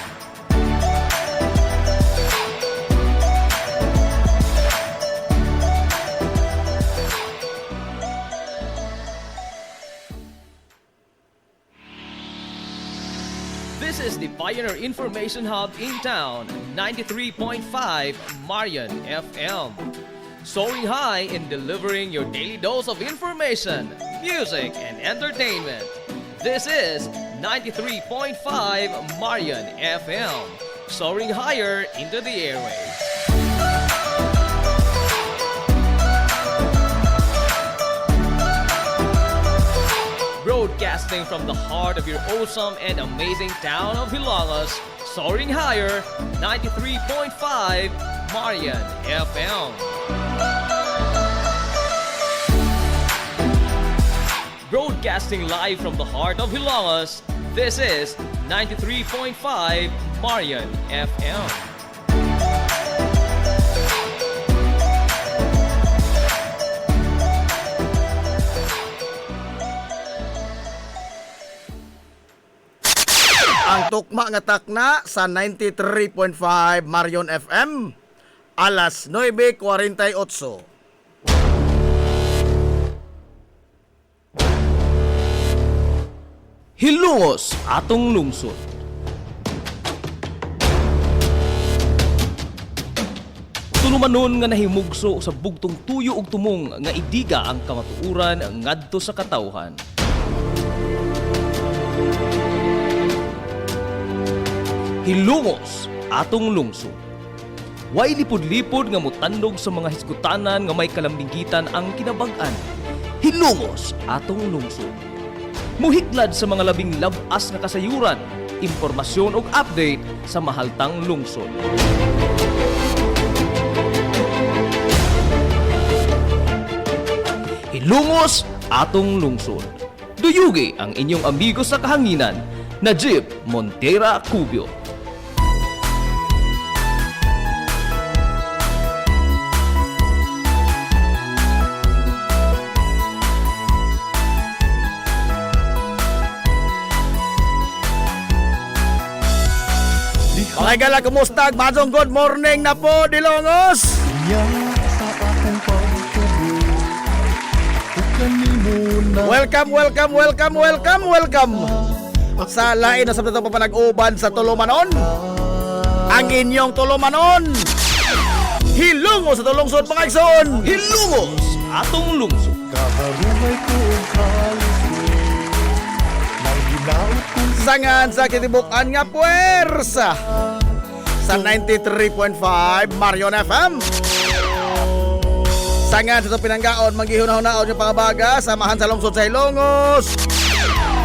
This is the Pioneer Information Hub in town, 93.5 Marian FM. Soaring high in delivering your daily dose of information, music, and entertainment. This is 93.5 Marian FM. Soaring higher into the airwaves. Broadcasting from the heart of your awesome and amazing town of Hilangas, soaring higher, 93.5 Marian FM. Broadcasting live from the heart of Hilangas, this is 93.5 Marian FM. Ang tukma nga takna sa 93.5 Marion FM, alas 9:48. Hilungos atong lungsod. Tulumanon nga nahimugso sa bugtong tuyo ug tumong nga idiga ang kamatuuran ngadto sa katawhan. Hilungos atong lungsod. Way lipod-lipod nga mutandog sa mga hiskutanan nga may kalambigitan ang kinabag-an. Hilungos atong lungsod. Muhiklad sa mga labing labas nga kasayuran, impormasyon ug update sa mahaltang lungsod. Hilungos atong lungsod. Duyugi ang inyong amigo sa kahanginan, Najib Montera Cubio. Mga gala, kumusta? Madong good morning na po, Dilongos! Welcome sa lain na sabta papanag-uban sa Tulumanon. Ang inyong Tulumanon, Hilungos sa Tulungsod, mga igsoon! Hilungos atong lungsod. Sangan sa kitibukan nga puwersa sa 93.5 Marion FM. Sangan sa pinanggaon, maghihuna-hunaon yung pangabaga, samahan sa lungsod sa Hilongos,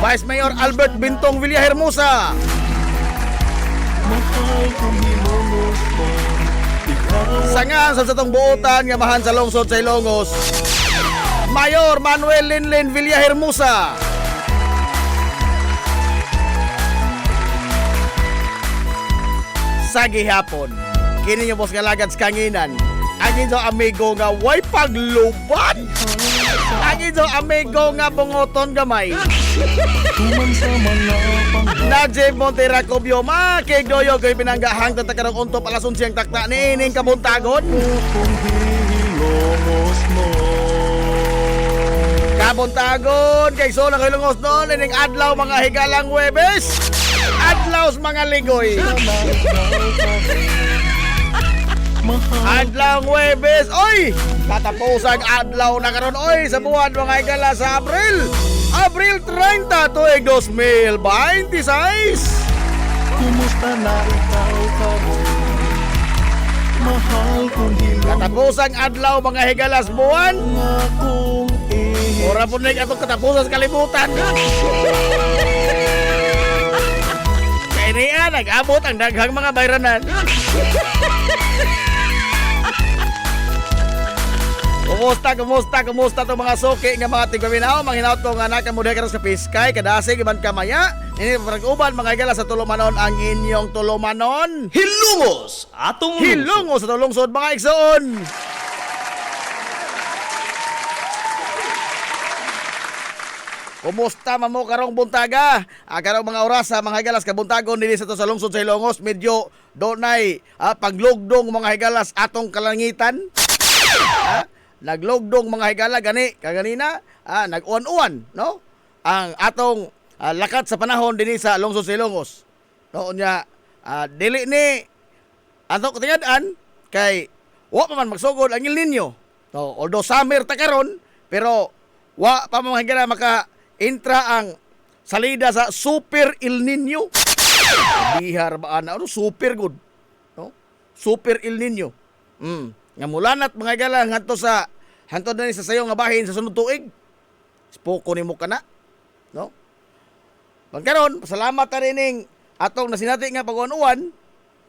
Vice Mayor Albert Bintong Villahermosa. Sangan sa satong buotan nga mahan sa lungsod sa Hilongos, Mayor Manuel Linlin Villahermosa. Sa gihapon, kini yung boss nga lagad sa kanginan, ang inyong amigo nga way paglubat, ang inyong amigo nga bungoton gamay, Najib Montera Cubio, makigdoyo ko'y pinanggahang tatakarang untop alas 11 ang takta ni ining kabuntagon. Kabuntagon, kay so lang Hilongos noon, ining adlaw mga higalang Huwebes, adlaw sa mga ligoy. Adlaw Huwebes, oy! Katapusang adlaw na karon oy sa buwan mga higala sa Abril 30 tuig 2026. Kumusta na ikaw karon? Mahal kong hilang Katapusang adlaw mga higala sa buwan. akong Ora po na itong katapusan sa kalibutan. Kaya niya, nag-abot ang daghang mga bayranan. Kumusta itong mga suki nga mga tigwaminaw, mga hinaut ko nga nakamuday ka sa piskay, kadasig, iban kamaya. Ini parag-uban, mga higala sa Tulumanon, ang inyong Tulumanon. Hilungos atong lungsod. Hilungos sa Tulungsod, mga igsoon. Kumusta man mo karong buntaga? Karong mga oras sa mga higalas kabuntagon dili sa to sa lungsod sa Ilongos, medyo donay paglugdong mga higalas atong kalangitan. Naglugdong mga higala gani kaganina, nag-uwan-uwan, no? Ang atong lakat sa panahon dinhi sa lungsod sa Ilongos. No nya dili ni ato katingad-an kay wa pa man magsugod ang El Nino. No, although summer ta karon, pero wa pa man higala maka entra ang salida sa Super El Nino. Bihar ba ano super good. No? Super El Nino. Nga mulanat mga higala ngadto sa hantod na ni sa sayo nga bahin sa sunod tuig. Spoko nimo kana. No? Pagkaron, salamat ta rining atong nasinati nga pag-uwan,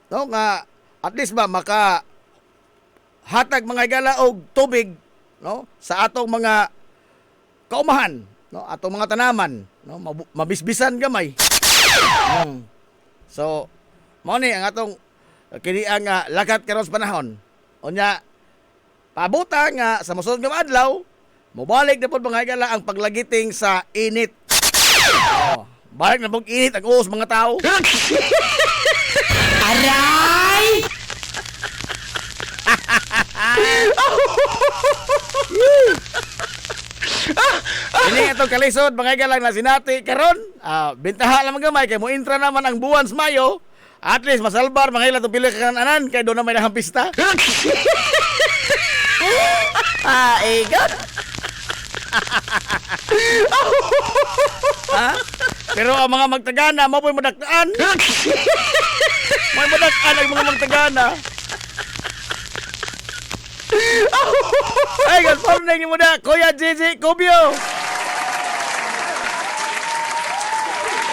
no, nga at least ba maka hatag mga higala og tubig, no, sa atong mga kaumahan, no, atong mga tanaman, no, mabisbisan gamay. So, mao ni ang atong kini ang lakat karon sa panahon. Unya pabuta nga sa mosunod nga adlaw, mobalik na pod mga higala ang paglagiting sa init. Balik na pong init ang uos mga tao. Aray! Ini itong kalisod mga higala na sinati karon. Bintaha lang gamay kay mo intra naman ang buwan sa Mayo. At least masalbar mga higala itong pili kananan kay doon na may nahampista. God. Pero ang mga magtagana, mapoy madaktaan. May madaktaan ang mga magtagana. Ay, good morning mo na, Kuya Gigi Cubio.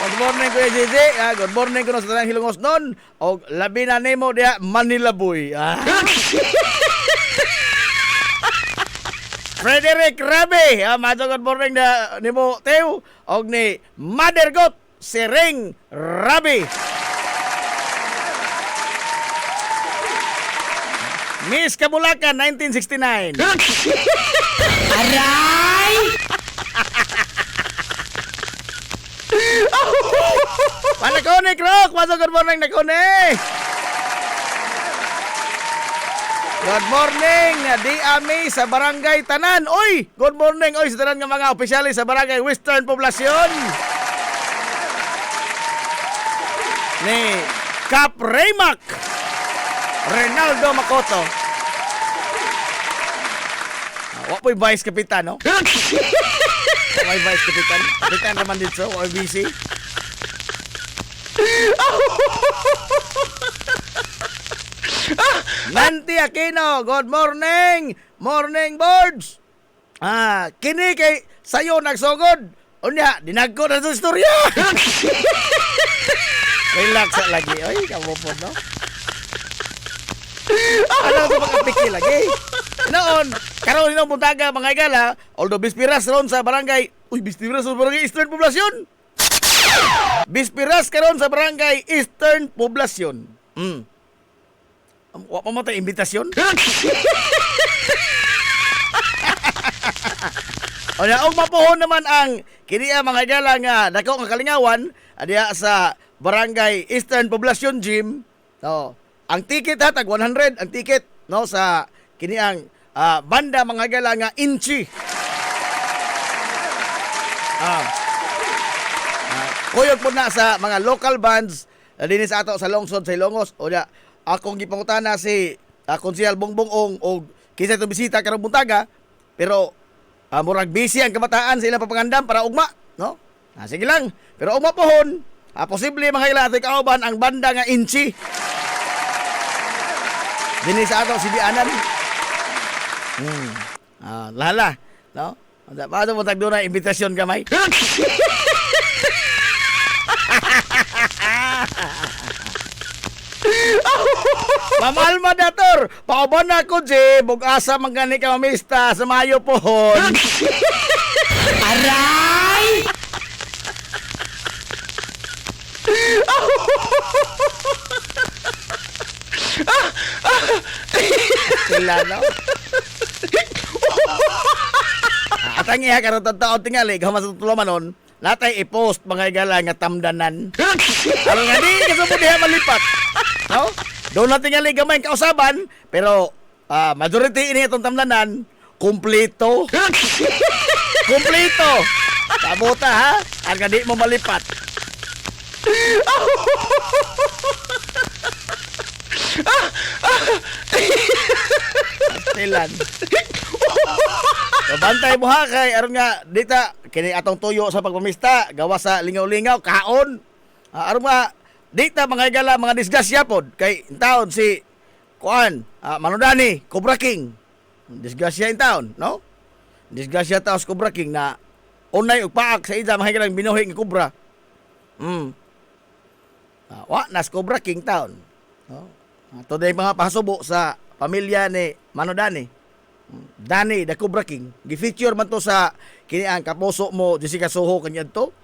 Good morning, Kuya Gigi. Good morning ko sa tanang Hilongos nun. O labi na nemo dia Manila Boy. Frederick Rabi, good morning na nimo Teo og ni Mother Got Sering Rabi. Miss Kabulakan 1969. Aray! Panakone Krok, good morning nakone. Good morning, Di Ami sa Barangay Tanan. Oy, good morning oy sa tanan nga mga opisyales sa Barangay Western Poblasyon. Ni Cap Raymac Renaldo Makoto. Wa po'y vice kapitan, no? Wa vice kapitan. Kapitan naman dito, wa busy. Nanti Aquino, good morning. Morning birds. Kini kay sayo nagsugod. Unya, dinagko na sa istorya. Relax lagi. Oy, kamupod, no? Ano sa mga piki lagi? Noon, karon nino buntaga mga higala, although bispiras ron sa barangay. Uy, bispiras sa barangay Eastern Poblasyon. Bispiras karon sa barangay Eastern Poblasyon. Wa pa mo tayo imbitasyon? O mapuhon naman ang kiniya mga higala nga dako nga kalingawan adiya sa barangay Eastern Poblasyon Gym. No, ang ticket tag 100 ang ticket no sa kiniang banda mga higala nga Inchi. Kuyog po na sa mga local bands dinhi sa ato sa lungsod sa Ilongos. O akong gipangutana si Konsehal Bongbong o kinsa to bisita karong buntaga, pero murag busy ang kabataan sa ilang papangandam para ugma, no? Sige lang, pero ugma pohon, posible mga ilang kauban ang banda nga Inchi. Dinhi sa ato si Dianan. Lala, no? Paano mo tagdo na imbitasyon gamay? Mamalma dator, pauban na ko je, bugasa magani ka mamista sa Mayo pohon. Aray! Sila no? Tangi ha karon taon tingali gaman sa tulumanon. Natay i-post mga igala nga tamdanan. Aron nga di kasubod diha malipat. No? Doon natin tingali gamay kausaban pero majority ini itong tamdanan kumpleto. Kumpleto. Kabuta ha. Ang di mo malipat. Tilan. So, bantay mo ha kay aron nga dita kini atong tuyo sa pagpamista gawa sa lingaw-lingaw kaon. Aron nga dita mga igala mga disgrasya pod kay taon si kuan Manudani Cobra King. Disgrasya in town, no? Disgrasya taos Cobra King na unay og paak sa ida mga igalang binuhi nga Cobra. Wa nas Cobra King town. No? Today mga pasubo sa pamilya ni Manudani. Dani the Cobra King. Gi-feature man to sa kini ang kapuso mo Jessica Soho kanyan to.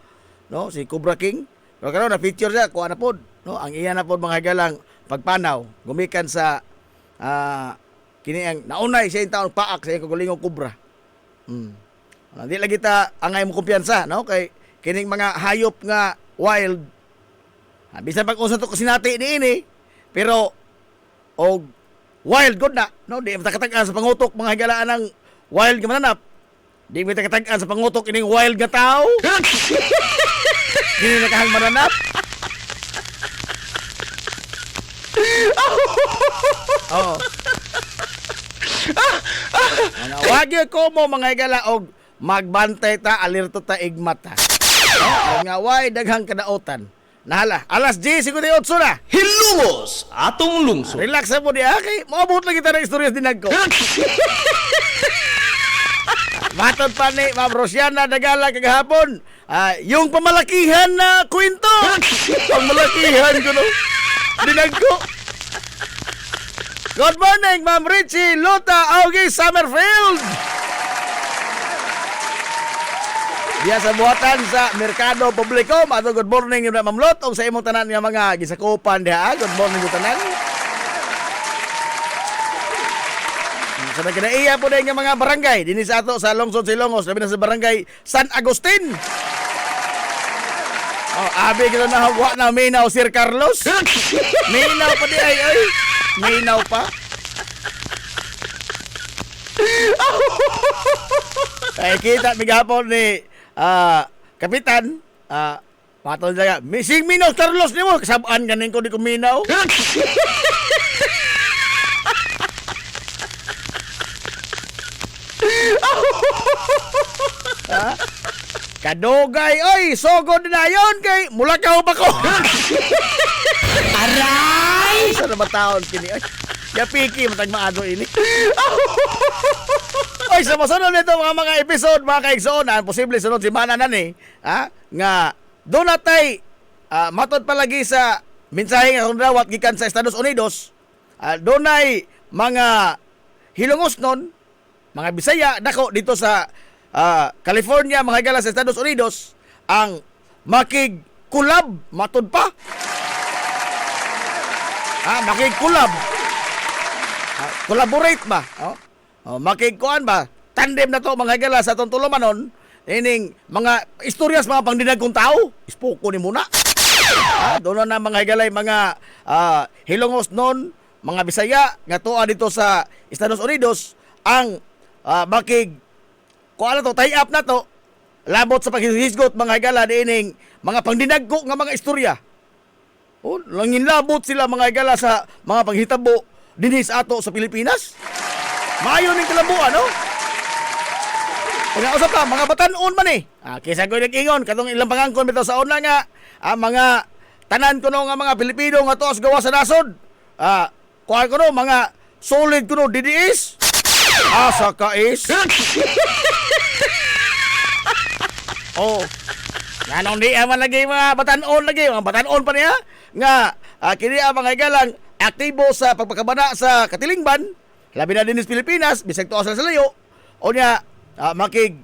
No, si Cobra King. Pero karon na feature siya kuha na pod, no? Ang iya na pod mga galang pagpanaw gumikan sa kini ang naunay siya yung taon paak sa iyang kagulingong Cobra. Hindi lagi ta angay mo kumpiyansa, no? Kay kining mga hayop nga wild. Bisan pag usa to kasinati niini, pero og wild good na, no? Di mo takatagan sa pangutok mga higalaan ng wild nga mananap. Di mo takatagan sa pangutok ining wild nga tao. Kini nakahang mananap. Oh. Wagi ko mo mga higala og magbantay ta alerto ta igmat ha. Nga way daghang kadaotan. Nahala, alas 10:58 na. Hilungos atong lungsod. Relax na po diya, kay maabot lang kita ng istorya dinag ko. Matod pa ni Ma'am Rosiana Dagala kagahapon. Yung pamalakihan na kwento. Pamalakihan ko no. Dinag ko. Good morning, Ma'am Richie Lota Augie Summerfield. Diya sa buhatan sa Merkado Publiko. Good morning yun na Ma'am Lot. O sa imong tanan nga mga gisakupan diha. Good morning yung tanan. Sa nagkinaiya po din nga mga barangay. Dinis ato sa Lungsod Silongos. Labi na sa barangay San Agustin. Abi kita na hagwa na minaw Sir Carlos. Minaw pa di ay. Minaw pa. Ay kita migapon ni Kapitan, matol na missing minaw Carlos ni mo, kasabaan ganin ko di ko minaw. Kadugay, oy, sogod na yon kay mulakaw pa ko. Aray! Sa naman taon kini, oy. Yapiki, matag maado ini. Oy, sa masunod nito mga episode, mga kaigsoon, posible sunod si Mana na ni, nga doon natay matod palagi sa mensahe nga kundrawat gikan sa Estados Unidos, doon ay mga hilungos nun, mga Bisaya, dako dito sa California, mga higala sa Estados Unidos, ang makig-kulab, matod pa. Makig-kulab. Collaborate ba? Makikuan ba? Tandem na to mga higala sa itong tulumanon. Ining mga istoryas, mga pangdinag kong tao. Ispoko ni muna. Doon na mga higalay, mga hilongos nun, mga Bisaya, nga tuwa dito sa Estados Unidos, ang makig, kung ano to, tie up na to, labot sa paghisgot mga higala, ining mga pangdinag ko nga mga istorya. Langin labot sila mga higala sa mga panghitabo dinis ato sa Pilipinas. Maayo ning kalabuan, no? Pag-usap pa, mga batanon man eh. Kaysa ko nag-ingon, katong ilang pangangkon bitaw sa una nga, mga tanan ko no nga mga Pilipino nga tuos gawa sa nasod. Kuha ko no, mga solid ko no, DDS. Asa ka is. Nanong di man lagi mga batanon lagi, mga batanon pa niya, nga kini ang mga igalang aktibo sa pagpakabana sa katilingban, labi na din sa Pilipinas, bisag tuos sa layo, o niya, makig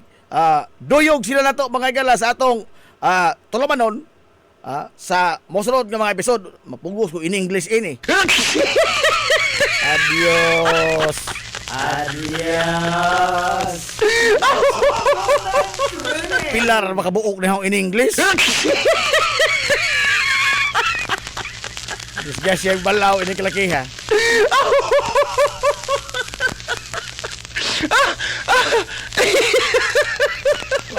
duyog sila na to mga igala sa atong tulumanon sa mosunod nga mga episode. Mapugos ko in English ini. Adios. Adios. Pilar makabuok na ako in English. Disgas yung balaw ini kalakiha.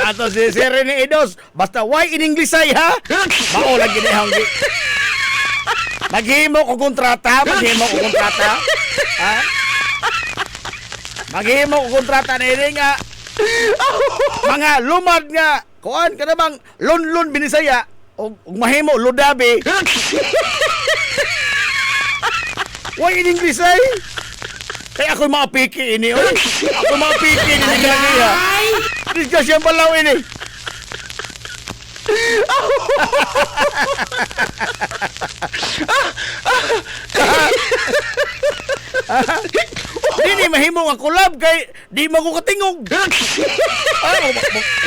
Ato si Serene Idos, basta why in English ay ha? Mao lang gini hang gi. Maghimo ko kontrata, Ha? Maghimo ko kontrata na ini nga. Mga lumad nga, kuan ka namang lon binisaya og mahimo ludabi. Why in English ay? Kaya ako'y mapiki ini, oy. Ako mapiki ini kalakiha. Disgas yung balaw ini. Dini mahimo nga kulab kay di mo ko katingog. Ay,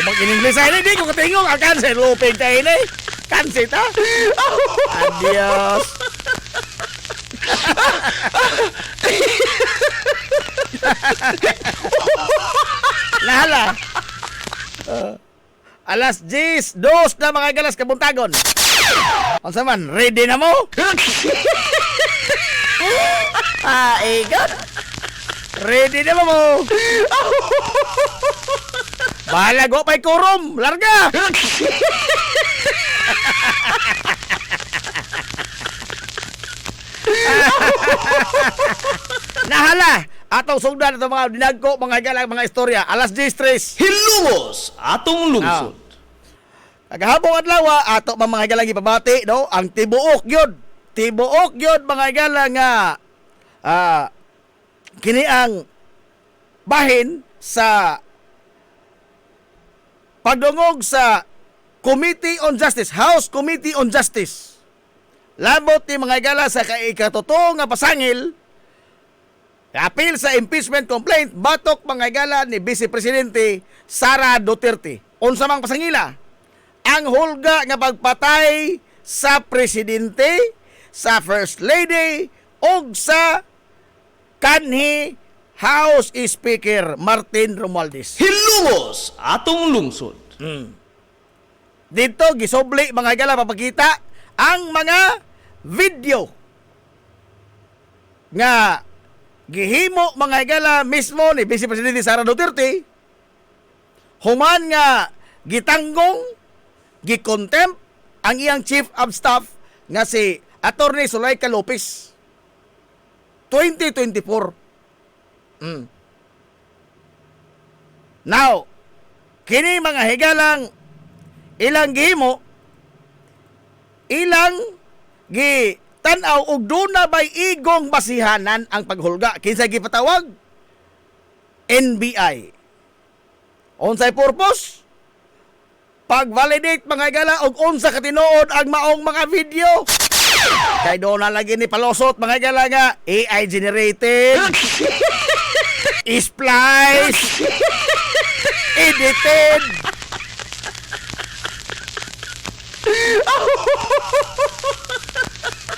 umag in English ay di ko katingog. Ang cancel lupin tayo ini. Cancel ta. Adios. Nahala. Alas 10, 2 na mga galas kabuntagon. Ang saman, ready na mo? Igot. Ready na mo? Bahala go pa'y kurom. Larga. Nahala. Atong sugdan atong mga dinagko, mga galang, mga istorya. Alas 10:03. Hilungos atong lungsod. Kagahapon adlaw ato mga galang ipabati no ang tibuok gyud. Tibuok gyud mga galang nga kini ang bahin sa pagdungog sa Committee on Justice, House Committee on Justice. Labot ni mga gala sa ikatotoo nga pasangil apil sa impeachment complaint batok mga gala ni Vice Presidente Sara Duterte. Unsa mang pasangila? Ang hulga nga pagpatay sa presidente, sa First Lady ug sa kanhi House Speaker Martin Romualdez. Hilungos atong lungsod. Dito gisobli mga gala papakita ang mga video nga gihimo mga gala mismo ni Vice Presidente Sara Duterte human nga gitanggong gikontempt ang iyang Chief of Staff nga si Attorney Zuleika Lopez 2024. Now, kini mga higalang ilang gihimo ilang gi tan-aw og duna bay igong basihanan ang paghulga kinsa gipatawag NBI. Unsay purpose? Pag-validate mga gala og unsa katinuod ang maong mga video. Kay doon na lagi ni palosot mga gala nga AI generated, splice, edited.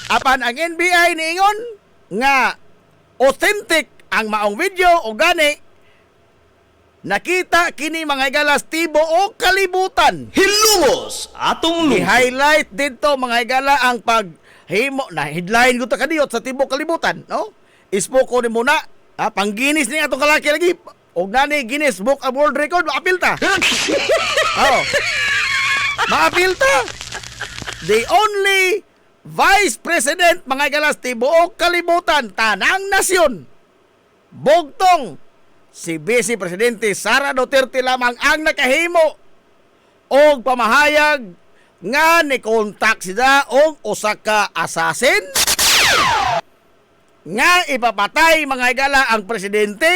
Apan ang NBI niingon nga authentic ang maong video o gani nakita kini mga galas tibo o kalibutan. Hilungos atong lungsod. I-highlight dito mga gala ang paghimo na headline ko ta kadiyot sa tibo kalibutan, no? Ispo ko ni muna, pang Guinness ni atong kalaki lagi. Og nani Guinness Book of World Record maapil ta. Oh. Maapil ta. The only Vice President mga galas tibuok kalibutan tanang nasyon. Bugtong si Vice Presidente Sara Duterte lamang ang nakahimo og pamahayag nga ni kontak sila og usa ka assassin nga ipapatay mga gala ang presidente,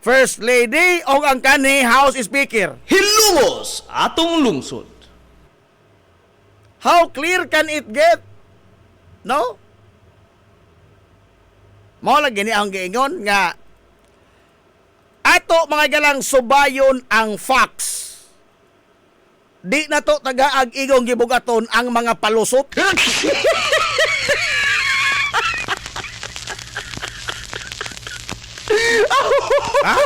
First Lady o ang kanhi House Speaker. Hilungos atong lungsod. How clear can it get? No? Mao lang gini ang giingon nga ato mga galang subayon ang facts. Di na to tagaag igong gibugaton ang mga palusot. Ha?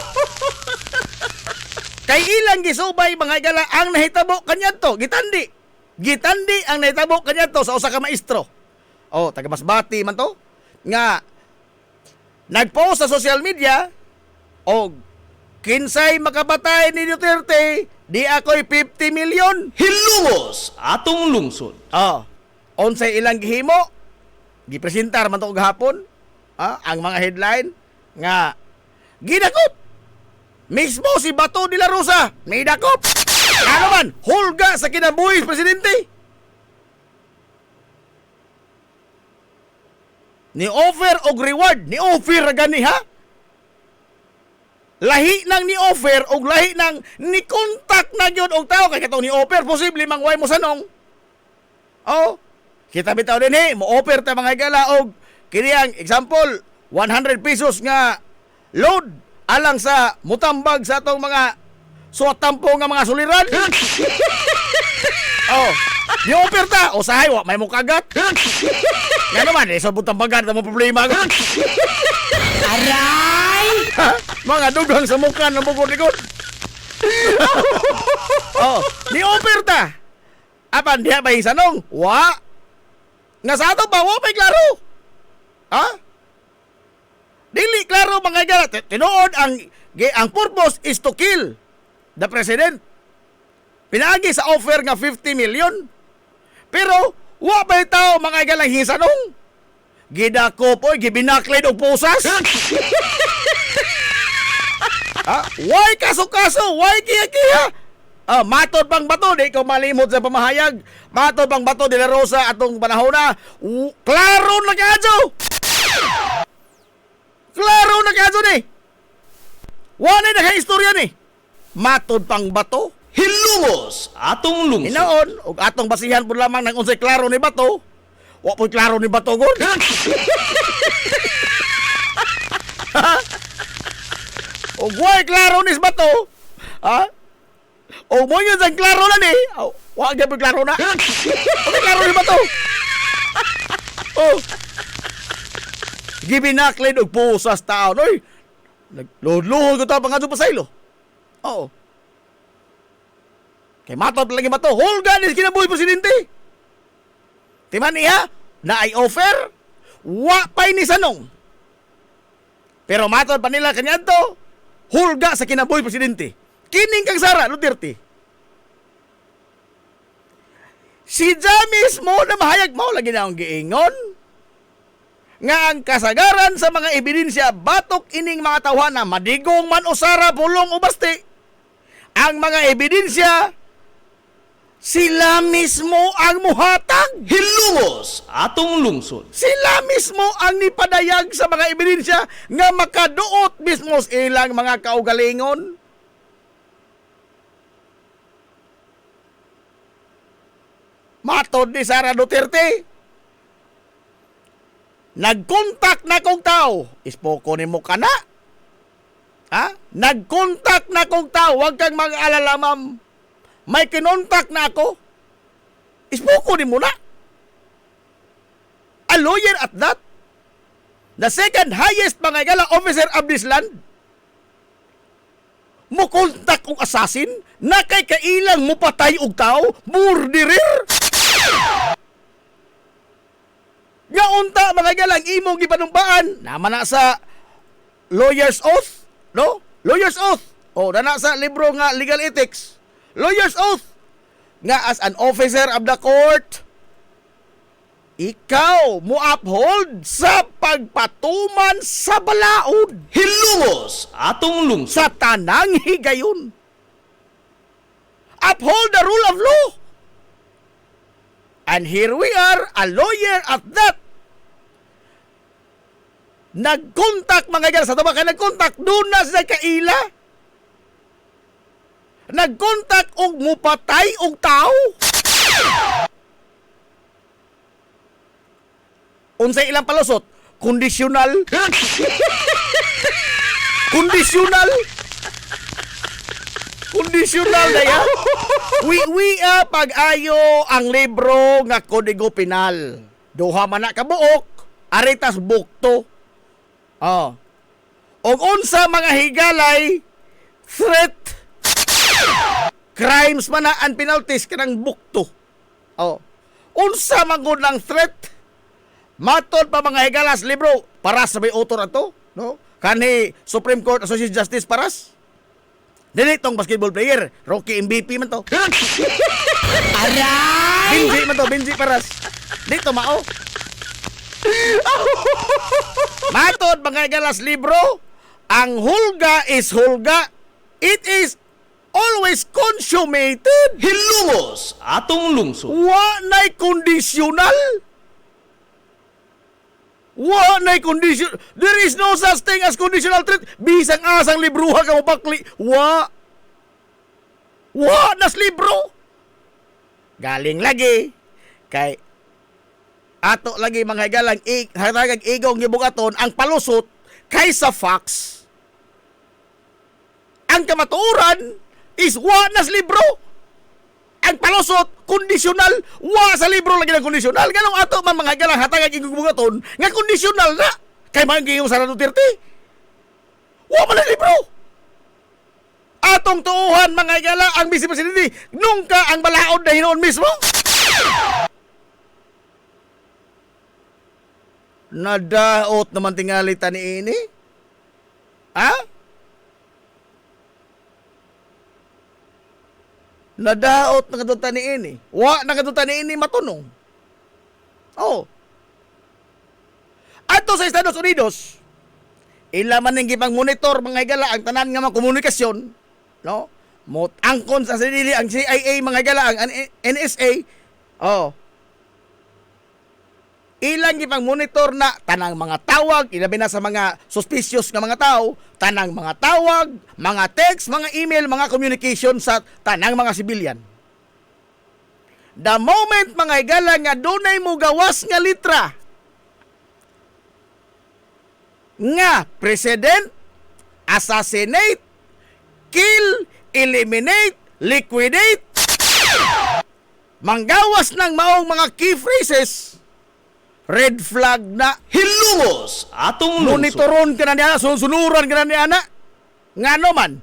Kay ilang gisubay mga igala ang nahitabo kanyanto, gitandi. Gitandi ang nahitabo kanyanto sa usa ka maestro. Oh, taga Masbati man to nga nagpost sa social media og kinsay makapatay ni Duterte, di ako'y 50 million. Hilungos atong lungsod. Oh, unsay ilang gihimo? Gipresentar man to gahapon. Ang mga headline nga gidakop. Mismo si Bato de la Rosa, may dakop. Ano man, hulga sa kinabuhi presidente. Ni offer og reward, ni offer ra gani ha. Lahi nang ni offer og lahi nang ni contact na gyud og tao kay katong ni offer posible mangway mo sanong. Oh, kita bitaw din mo offer ta mga gala og kini ang example 100 pesos nga load alang sa mutambag sa atong mga suwatampo nga mga suliran. Oh, ni offer ta usahay wa may mukagat. Nga naman so mutambagan ta mo problema. Aray! Ha? Mga dugang sa mukha ng bukod-likod. Oh, ni offer ta. Apan diha ba sanong? Wa. Nga sa ato pa wa pay klaro. Ha? Dili klaro mga igala. Tinuod ang purpose is to kill the president. Pinaagi sa offer nga 50 million. Pero wa pa tao mga igala hisanong. Gidakop oy gibinaklid og pusas. Why kaso-kaso? Why kiya-kiya? Matod pang Bato, di ko malimot sa pamahayag. Matod pang Bato de la Rosa atong panahon na. Klaro na kadyo. Klaro na kadyo ni. Wala na ka-istorya ni. Matod pang Bato. Hilungos atong lungsod. Hinaon, ug atong basihan po lamang ng unsay klaro ni Bato. Wa po'y klaro ni Bato gud. O guay klaro ni Bato. Ha? O mo yun sang klaro na ni. Wa gyud po'y klaro na. O klaro ni Bato. Oh. Gibinaklid og pusas taon oy. Nagluhod ko ta pangadto pa saylo. Oo. Kay matod lagi Bato, hulga ni kinabuhi presidente. Timan niya na ay offer, wa pay ni sanong. Pero matod pa nila kanyanto, hulga sa kinabuhi presidente. Kining kang Sara Duterte. Si Jamis mo na mahayag mo lagi na ang giingon nga ang kasagaran sa mga ebidensya batok ining mga tawhana madigong man usara pulong o basti. Ang mga ebidensya sila mismo ang muhatag. Hilungos atong lungsod. Sila mismo ang nipadayag sa mga ebidensya nga makaduot mismo sa ilang mga kaugalingon. Matod ni Sara Duterte, nagkontak na kong tao. Ispoko ni mo ka na. Ha? Nagkontak na kong tao. Huwag kang mag-alala, ma'am. May kinontak na ako. Ispoko ni mo na. A lawyer at that. The second highest mga igala officer of this land. Mo kontak og assassin na kay kailang mo patay og tao. Murderer. Nga unta mga galang imong gipanumbaan naman na sa lawyer's oath, no? Lawyer's oath. O na sa libro nga legal ethics. Lawyer's oath. Nga as an officer of the court, ikaw mo uphold sa pagpatuman sa balaod. Hilungos atong lungsod. Sa tanang higayon. Uphold the rule of law. And here we are, a lawyer at that. Nagkontak mga igala sa tama ka nagkontak doon na sa kaila. Nagkontak og mupatay og tao. Unsay ilang palusot? Conditional. Conditional. Conditional na yan. We pag-ayo ang libro nga Kodigo Penal. Duha man na kabuok, aritas bukto. og unsa mga higalay threat crimes man na ang penalties kanang bukto. Oh. Unsa man gud ang threat? Matod pa mga higalas libro para sa may author ato, no? Kani Supreme Court Associate Justice Paras. Dili tong basketball player, rookie MVP man to. Aray! Benji Paras. Dito mao. Matod mga higalas libro, ang hulga is hulga. It is always consummated. Hilungos atong lungsod. Wa na'y conditional. Wa na'y condition. There is no such thing as conditional threat. Bisang asang libruha ka mo bakli. Wa nas libro. Galing lagi. Kay ato lagi mga higalang hatagag igong gibugaton ang palusot kaysa facts. Ang kamatuoran is wa nas libro. Ang palusot, kondisyonal, wa sa libro lagi ng kondisyonal. Ganong ato man mga galang hatagag igong bugaton, nga kondisyonal na. Kay mga giyong sa Duterte. Wa man ang libro. Atong tuuhan mga gala ang Vice Presidente, nungka ang balaod na hinoon mismo. Nadaot naman tingali tani ini. Ha? Nadaot na kadutan ni ini. Wa na kadutan ni ini matunong. Oh. Ato sa Estados Unidos, ila man ning gipang monitor mga higala ang tanan nga mga komunikasyon, no? Mot angkon sa sinili ang CIA mga higala ang NSA. Oh. Ilang gipang monitor na tanang mga tawag, ilabi na sa mga suspicious nga mga tao, tanang mga tawag, mga text, mga email, mga communication sa tanang mga civilian. The moment mga higala nga dunay mo gawas nga litra nga president, assassinate, kill, eliminate, liquidate, manggawas ng maong mga key phrases, red flag na. Hilungos atong lungsod. Monitoron ka na niya, sunuran ka na niya na. Nga naman,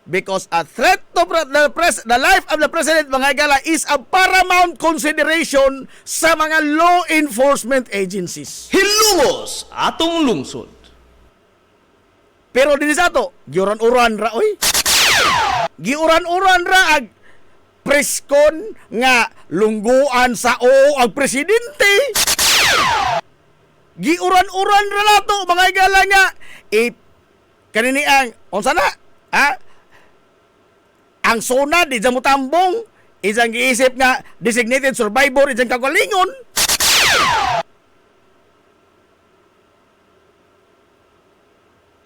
because a threat to the life of the president, mga higala, is a paramount consideration sa mga law enforcement agencies. Hilungos atong lungsod. Pero din sa ato, giuran-uran ra, oy. Giuran-uran ra ag preskon nga lungguan sa ang presidente. Giuran-uran ra nato mga higala nga kanini ang unsa na? Ang SONA di mo tambong isang giisip nga designated survivor isang kagalingon.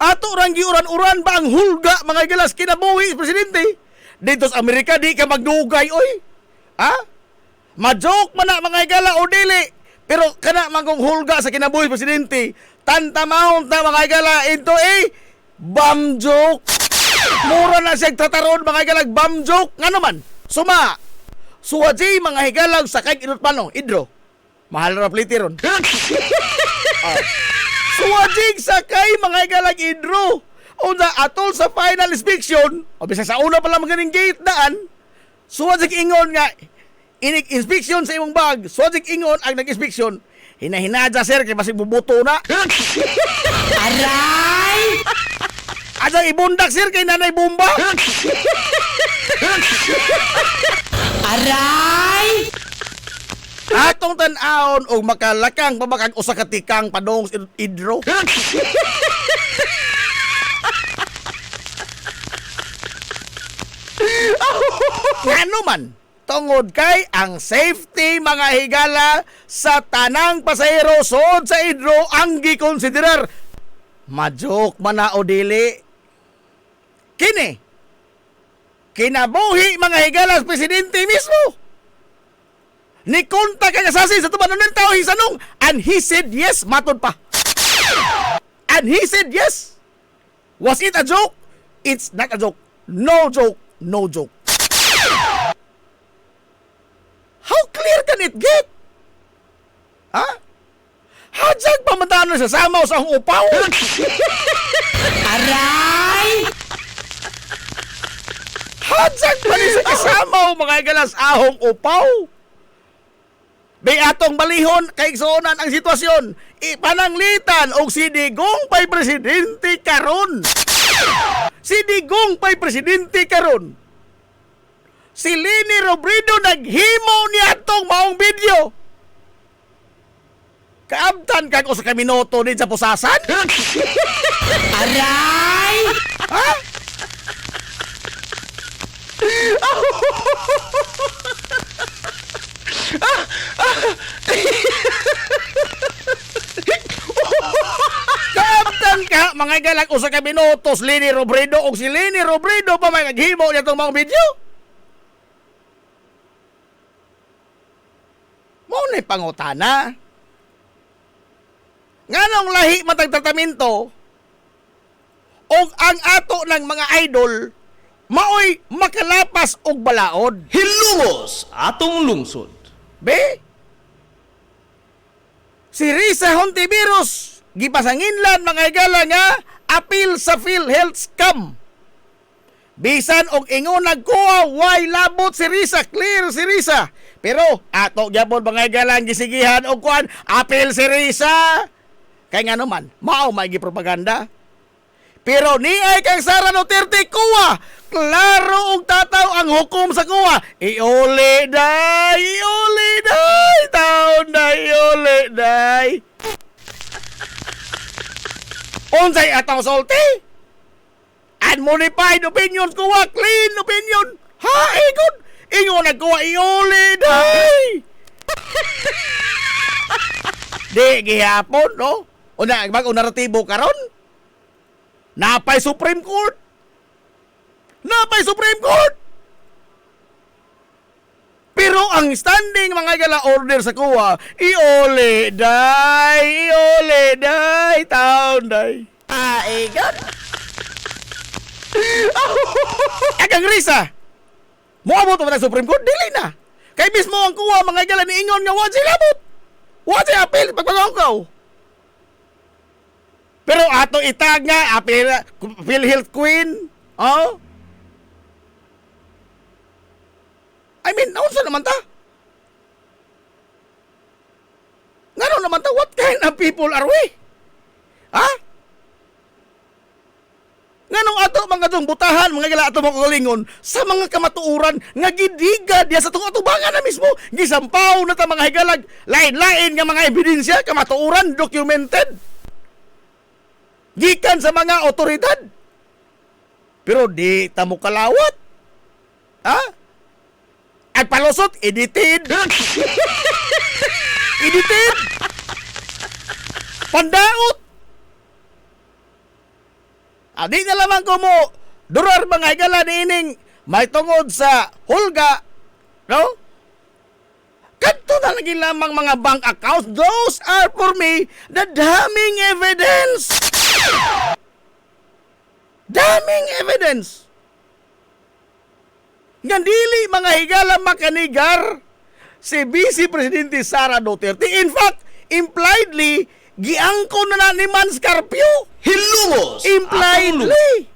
Ato rang giuran-uran ba ang hulga mga higala kinabuhi presidente? Dito sa Amerika, di ka magdugay, oy. Ha? Ma-joke man na mga higala o dili. Pero kana mangkong hulga sa kinabuhi presidente, tantamount na mga higala into bam joke. Mura na siyang tataron mga higala bam joke. Nga naman, suwaji mga higalang sakay inot pano, idro. Mahal na pliti ron. Suwajig sakay mga higalang idro. Una atol sa final inspection, o bisa sa una pala maganing gate daan, suwajig ingon nga, inspection sa imong bag, suwajig ingon ang nag-inspection, hinahinadya sir, kaya masig bubuto na. Aray! Adang ibundak sir, kay nanay bomba. Aray! Atong tan-aon o makalakang pabakag usa ka tikang padong idro. Ngano man, tungod kay ang safety mga higala sa tanang pasahero sod sa idro ang gikonsiderar. Majok man na o dili. Kini, kinabuhi mga higala sa presidente mismo. Ni kontak kang assassin sa tubanon ng tao hisanong, and he said yes, matod pa. And he said yes. Was it a joke? It's not a joke. No joke. No joke. How clear can it get? Ha? Hadyag pa man na sa samaw sa akong upaw? Hadsag pa ni sa kasama o mga galas ahong upaw. May atong balihon kay igsuonan ang sitwasyon. Ipananglitan og si Digong pa'y presidente karon. Si Digong pa'y presidente karon. Si Leni Robredo naghimo niya atong maong video. Kaabtan kag usa ka minuto din sa pusasan? Aray! Ha? Kaabtan ka mga galak usa ka minutos Leni Robredo og si Leni Robredo pa may naghimo niya itong mga video. Mo ni pangutana. Nganong lahi matag tratamento og ang ato ng mga idol maoy makalapas og balaod. Hilungos atong lungsod. Be? Si Risa Hontiveros gipasanginlan mga igala nga apil sa PhilHealth scam. Bisan og ingon nagkuha way labot si Risa, clear si Risa. Pero ato gyapon mga igala ang gisigihan og kuan apil si Risa. Kay nga naman, mao may gipropaganda. Pero ni ay kang Sara Duterte kuha. Klaro og tataw ang hukom sa kuha. Iuli day, taon na iuli day. Unsay atong sulti? Unmodified opinions kuha, clean opinion. Ha, ikon. Ingon nagkuha iuli day. Di gihapon, no? Una, mag-naratibo karon. Napay Supreme Court. Napay Supreme Court. Pero ang standing mga gala order sa kuha, iole day, taon day. Igan. Agang Risa. Muabot mo na Supreme Court, dili na. Kay mismo ang kuha mga gala ni ingon nga wad sila labot. Wad sila apil pagpagangkaw. Pero ato itag nga, PhilHealth Queen, oh? I mean, naunsa naman ta? Ngano naman ta? What kind of people are we? Ha? Nganong ato mga itong butahan, mga gala ato mga kalingon, sa mga kamatuuran, nga gidiga diya sa itong atubangan na mismo, gisampaw na ta mga higalag, lain-lain nga mga ebidensya, kamatuuran, documented. Gikan sa mga otoridad. Pero di tamo kalawat. Ha? At palusot, edited. Edited. Pandaot. Di na lamang ko mo, durar mga higala ni ining may tungod sa hulga. No? Kadto na lagi lamang mga bank accounts. Those are for me the damning evidence. Daming evidence. Nga dili mga higala makanigar si Vice Presidente Sara Duterte. In fact, impliedly, giangko na ni Mans Carpio. Hilungos Impliedly.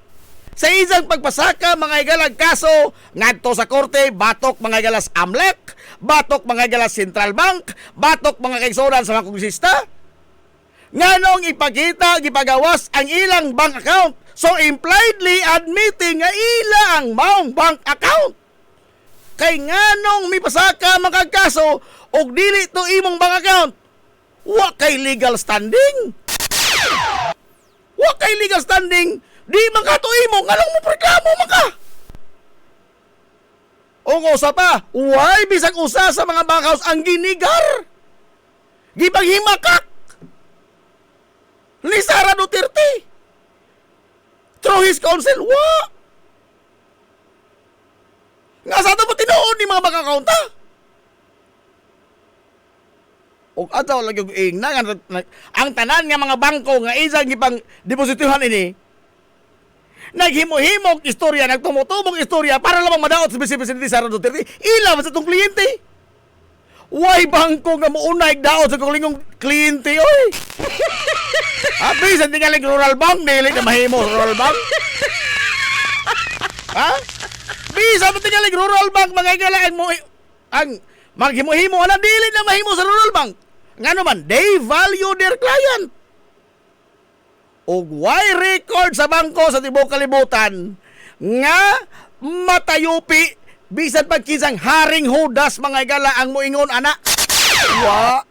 Sa isang pagpasaka mga higalag kaso ngadto sa korte, batok mga higalas AMLEC, batok mga higalas Central Bank, batok mga kaigsonan sa mga kongresista. Nganong ipakita, gipagawas ang ilang bank account. So impliedly admitting nga ila ang maong bank account. Kay nganong mipasaka magkagkaso og dili to imong bank account. Wa kay legal standing. Wa kay legal standing. Di man ka to imo nganong mo reklamo man ka. Og usa pa, why bisag usa sa mga bank accounts ang ginigar. Gipaghimakak ni Sara Duterte through his counsel. Wa nga sa ito mo tinuod ni mga makakaunta o ataw lagi yung ingna ang tanan nga mga bangko nga isang ipang deposituhan ini naghimo-himog istorya, nagtumutubong istorya para lamang madaot sa Vice Presidente Sara Duterte. Ila sa itong kliyente. Why bangko nga muunay daot sa kulingong kliyente, oy? Bisan tingaling rural bank, dili na mahimo sa rural bank. Ha? Bisan tingaling rural bank, mga igala ang maghimo-himo na dili na mahimo sa rural bank. Nga naman, they value their client. O why record sa bangko sa tibok kalibutan nga matayupi bisan pag kisang haring hudas mga igala ang moingon ana. Wa.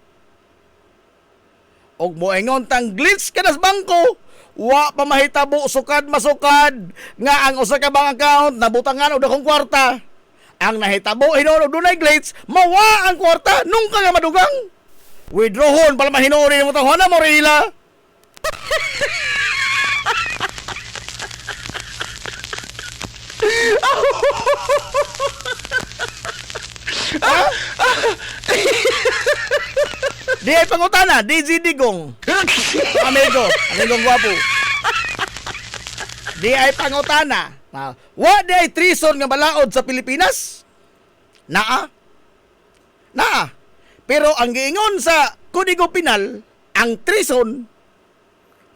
Og moingon tang glitch ka nas bangko. Wa pa mahitabo sukad masukad nga ang usa ka bank account nabutangan og dakong kwarta. Ang nahitabo hinuon og dunay glitch, mawa ang kwarta nung ka nga madugang. Withdrawon pala mahinuri mo tong hona mo rila. Di ay pangutana, DJ Digong. Amigong gwapo. Di ay pangutana. Wa di ay treason nga balaod sa Pilipinas? Naa. Pero ang giingon sa Kodigo Penal, ang treason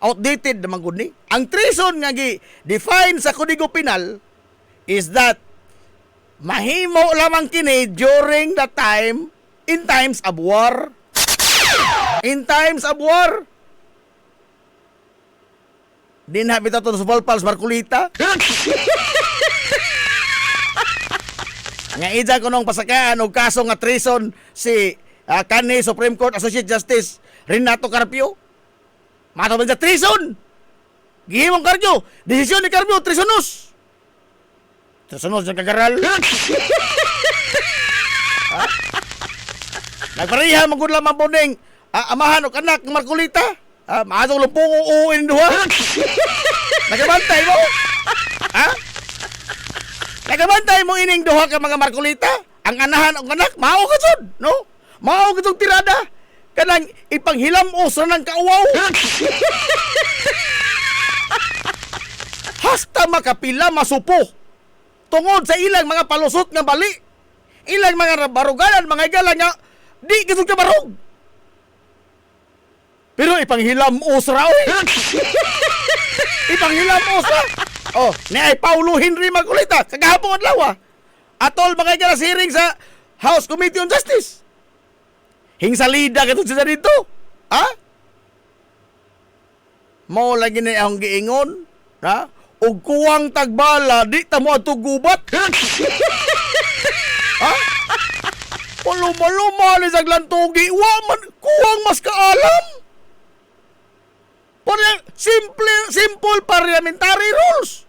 outdated naman gud ni. Ang treason nga gi-define sa Kodigo Penal is that mahimo lamang kini during the time in times of war. In times of war. Din habita to sa Volpals Marculita. Nga ija ko nung pasakaan og kaso nga treason si kanhi Supreme Court Associate Justice Renato Carpio. Mato man sa treason. Gihimong Carpio, desisyon ni Carpio treasonos. Treasonos sa kagaral. Nagpareha magud lamang po ning amahan o anak ng Marculita. Maatong lumpong uuin duha. Nagabantay mo? Ha? Nagabantay mo ining duha ka mga Marculita? Ang anahan o anak, mao ka sud, no? Mao ka tirada. Kanang ipanghilamos na ng kauwaw. Hasta makapila masupo. Tungod sa ilang mga palusot nga bali. Ilang mga baruganan, mga igala nga di gitong ka barog. Pero ipanghilamos ra oy. Ipanghilamos ra. Oh, ni ay Paulo Henry Marculita kagahapon adlaw. Atol mga igala hearing sa House Committee on Justice. Hingsalida katong siya dito. Ha? Mao lagi na ang giingon, ha? Og kuwang tagbala, di ta mo ato gubat. Ha? Paluma-luma ni saglantugi, wa man kuwang mas kaalam. Simple parliamentary rules.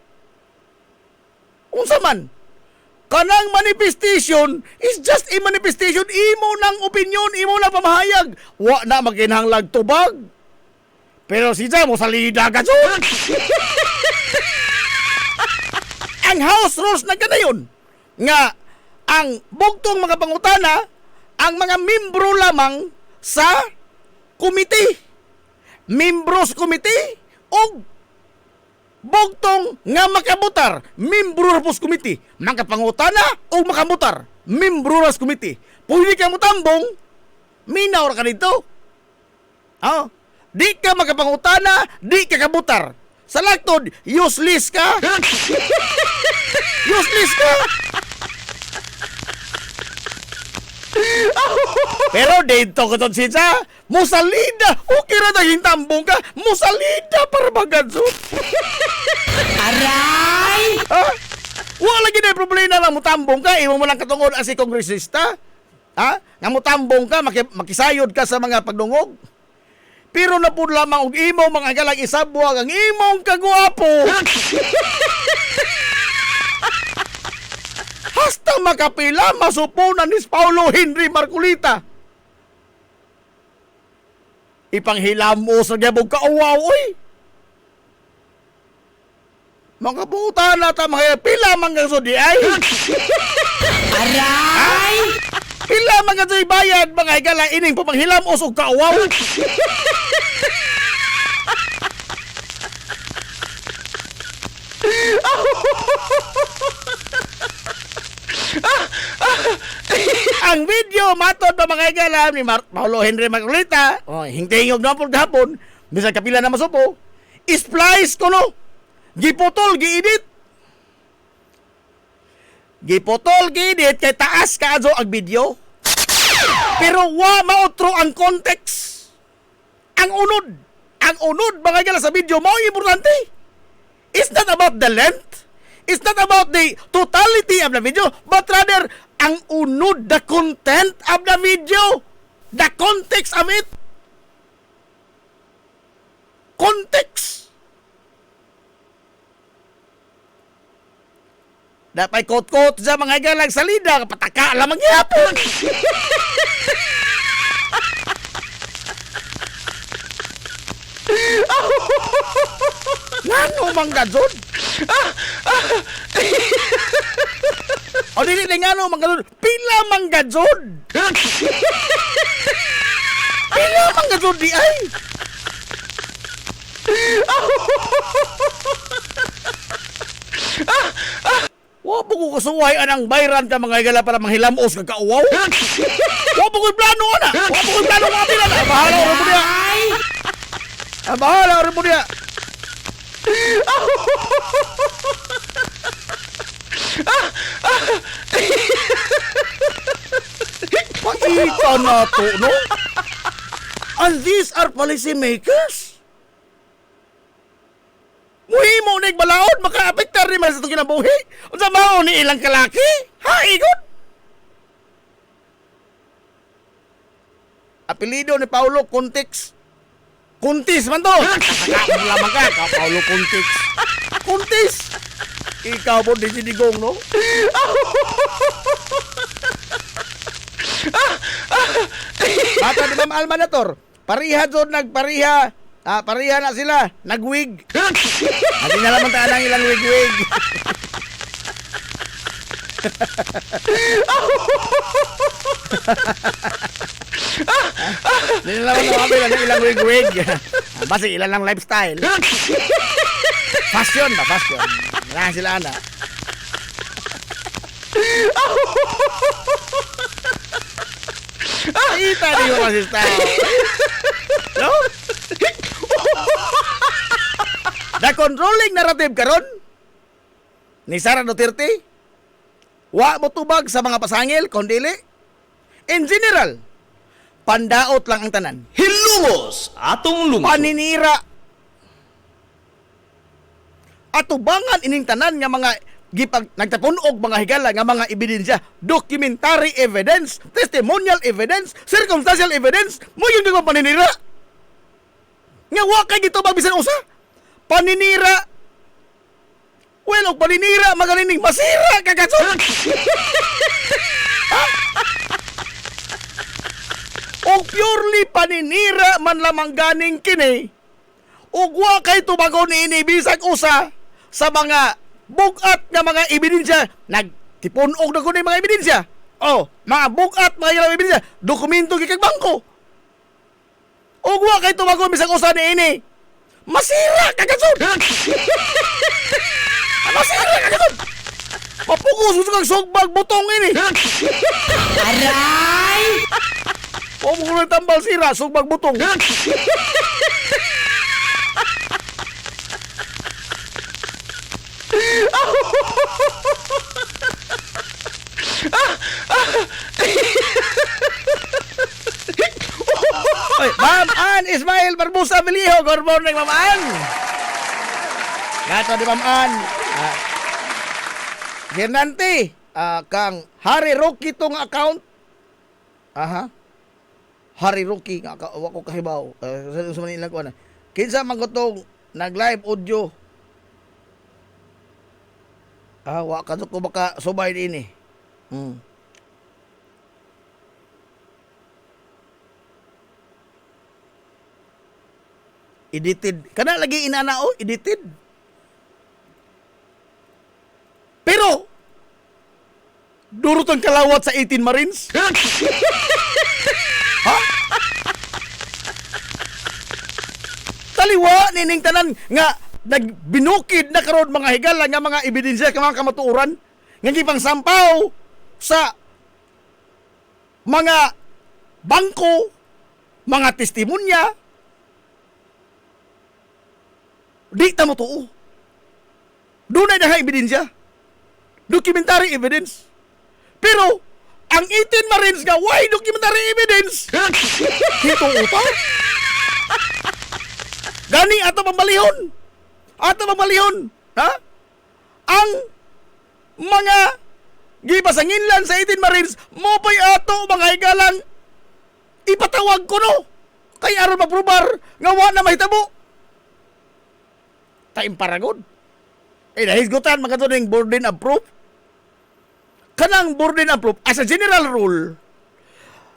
Unsa man? Kanang manifestation is just a manifestation. Imo ng opinion, imo ng pamahayag. Wa na maginhanglag tubag. Pero si mo salida ka dyan. Ang house rules na ganayon nga ang bugtong mga pangutana ang mga membro lamang sa committee. Membros committee o bugtong nga makabutar, membro rapos committee. Makapangutana o makabutar, membro rapos committee. Pwede ka mo tambong, minaw ka dito. Oh, di ka makapangutana, di ka kabutar. Sa laktod, useless ka. Useless ka. Pero dito ko siya, musalida. Okay na naging tambong ka, musalida para maganso. Aray! Ha? Wala lagi na problema lang mutambong ka, imo mo lang katungod as si kongresista. Ha? Nga mutambong ka, makisayod ka sa mga pagdungog. Pero na po lamang og imo mga galang isabwag ang imong kagwapo. Hasta makapila masupunan ni Paulo Henry Marculita. Ipanghilamos sa gyabog kauwaw oy. Mga puta na ta mga pila man kang sudi ay. Aray! Pila man kang bayad mga igala ining pamanghilamos og kauwaw. Ang video matod pa mga igala ni Paulo Henry Marculita, hingtingog na po gahapon, Bisan kapila na masupo, splice ko no. Giputol, giedit. Giputol, giedit kay taas kaadto ang video. Pero wa mautro ang context. Ang unod mga gala sa video mao importante. It's not about the length. It's not about the totality of the video, but rather ang unod, the content of the video, the context of it. Context. Dapat kot-kot sa mga galang salida, pataka lamang yapon. Ngano mang gadzon? O dili na ngano mang gadzon? Pila mang gadzon? Pila mang gadzon di ay? Wa po ko kasuway anang bayran ka mga igala para manghilamos ka kauwaw. Wa po ko plano na. Wa po ko plano mga pila na. Bahala rin mo niya. Bahala rin mo niya. Pakita na to, no? And these are policy makers. Muhimo na balaod, maka-apektar rin man sa itong kinabuhi. Unsa mao ni ilang kalaki? Ha, igon? Apelido ni Paulo Contix. Kuntis man to. Lamang ka, Paulo Contix. Kuntis. Ikaw po di sinigong, no? Bata ni Ma'am Almanator, pariha doon nagpariha. Pariha na sila, nagwig. Hindi na naman taan ang ilang wig-wig. Hindi na naman ang ilang wig-wig. Basta ilan lang lifestyle. Fashion ba? Fashion. Wala sila na. Kita niyo kasi style. No? The controlling narrative karon ni Sara Duterte wa mo tubag sa mga pasangil kundili in general pandaot lang ang tanan. Hilumos atong lungsod. Paninira atubangan ining tanan nga mga gipag nagtapunog mga higala nga mga ebidensya, documentary evidence, testimonial evidence, circumstantial evidence, mo yung mga paninira. Nga wa kay gito bisan usa. Paninira. Well, og paninira magaling masira kagatson. Og purely paninira man lamang ganing kini. Og wa kay tubagon ini bisag usa sa mga bugat nga mga ebidensya. Nagtipunog na kuno mga ebidensya. Oh, mga bugat mga ebidensya, dokumento gikag bangko. Og wa kay tubagon bisag usa ni ini. Masira kagatson. Masira kagatson. Mapugos mo kang sugbag butong ini. Aray! O mo na tambal sira sugbag butong. Oy, Ma'am Ann Ismail Barbosa Miliho, good morning, Ma'am Ann. Gato di Ma'am Ann. Hernante, kang Harry Rocky tong account. Aha. Harry Rocky nga wa ko kahibaw. Sa Manila ko na. Kinsa man ko tong nag-live audio. Wa ka ko baka subay din eh. Edited. Kana lagi inanao, edited. Pero durot ang kalawat sa 18 Marines. Ha? Taliwa nining tanan nga nagbinukid na karon mga higala nga mga ebidensya ka mga kamatuoran nga gipang sampaw sa mga bangko, mga testimonya, Di ta mo tuo. Dunay na ebidensya. Documentary evidence. Pero, ang 18 Marines nga, why documentary evidence? Hito uta? Gani, ato pambalihon. Ato pambalihon. Ha? Ang mga gipasanginlan sa 18 Marines, mo pa'y ato mga higalang ipatawag ko no. Kay aron maprobar nga wa na mahitabo. Time paragod. Nahisgutan mga ito ng burden of proof. Kanang burden of proof, as a general rule,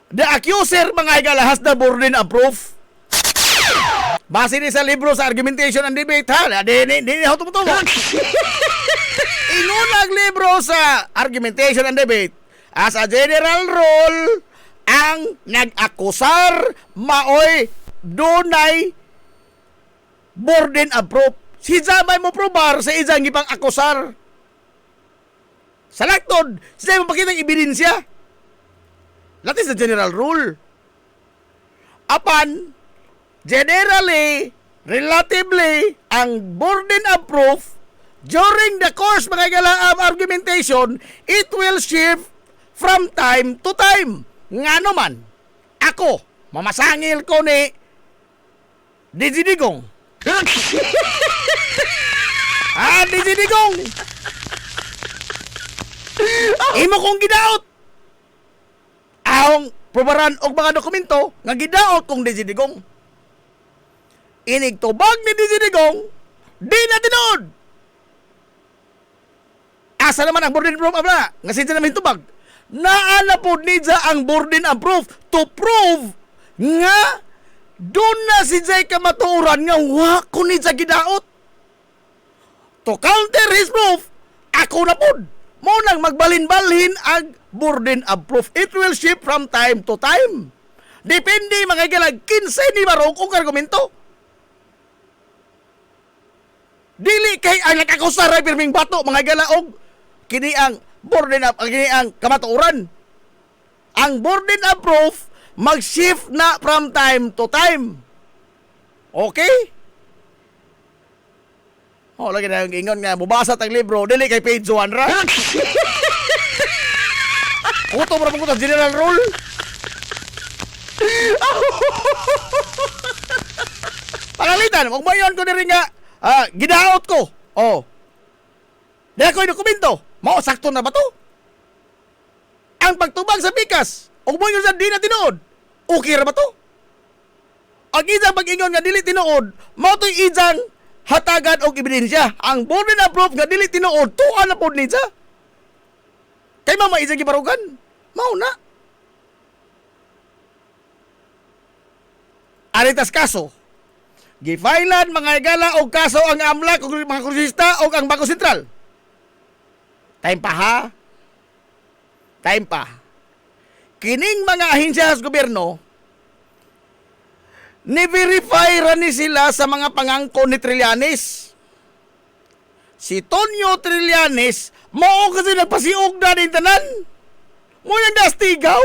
the accuser mga higala has the burden of proof. Base ni sa libro sa argumentation and debate, ha? Di ako tumutubo. Inunang libro sa argumentation and debate, as a general rule, ang nag-akusar maoy dunay burden of proof. Si Jamay mo probar sa isang ipang akusar. Sa laktod, sila mo pakita ng ebidensya. That is the general rule. Apan, generally, relatively, ang burden of proof during the course mga gala of argumentation, it will shift from time to time. Nga naman, ako, mamasangil ko ni Digidigong. Digidigong! Imo kong gidaot! Ahong probaran og mga dokumento nga gidaot kong Digidigong. Inig tubag ni Digidigong, di na tinuod! Asa naman ang burden proof abla? Nga sinsa namin tubag? Naala po nidya ang burden of proof to prove nga doon na si Jay kamatuuran nga wa ko nidya gidaot. To counter his proof, ako na po. Mo nang magbalin-balhin ang burden of proof. It will shift from time to time. Depende mga galag, kinsay ni marong kung argumento. Dili kay ang nakakusar ay pirming bato mga galaog. Kini ang burden of, kini ang kamatuuran. Ang burden of proof mag-shift na from time to time. Okay? Lagi na yung ingon nga, mubasa tang libro, dili kay page 1 ra. Kuto mo na pang general rule. Pangalitan, kung mayon ko na rin nga, gidaot ko. Dahil ko yung dokumento, sakto na ba to? Ang pagtubag sa pikas, kung mayon sa di na tinuod, okay ra ba to? Ang isang pag-ingon nga dili tinuod, mo to'y isang hatagan og ebidensya. Ang burden of proof nga dili tinuod, tuwa na pod niya. Kay mama isang gibarugan, mao na. Aritas kaso, gifailan mga higala og kaso ang AMLAC og mga kongresista og ang Bangko Sentral. Time pa ha? Time pa. Kining mga ahensya sa gobyerno, ni-verify ra ni sila sa mga pangangko ni Trillanes. Si Tonyo Trillanes, mao kasi nagpasiog na din tanan. Mo yung dastigaw.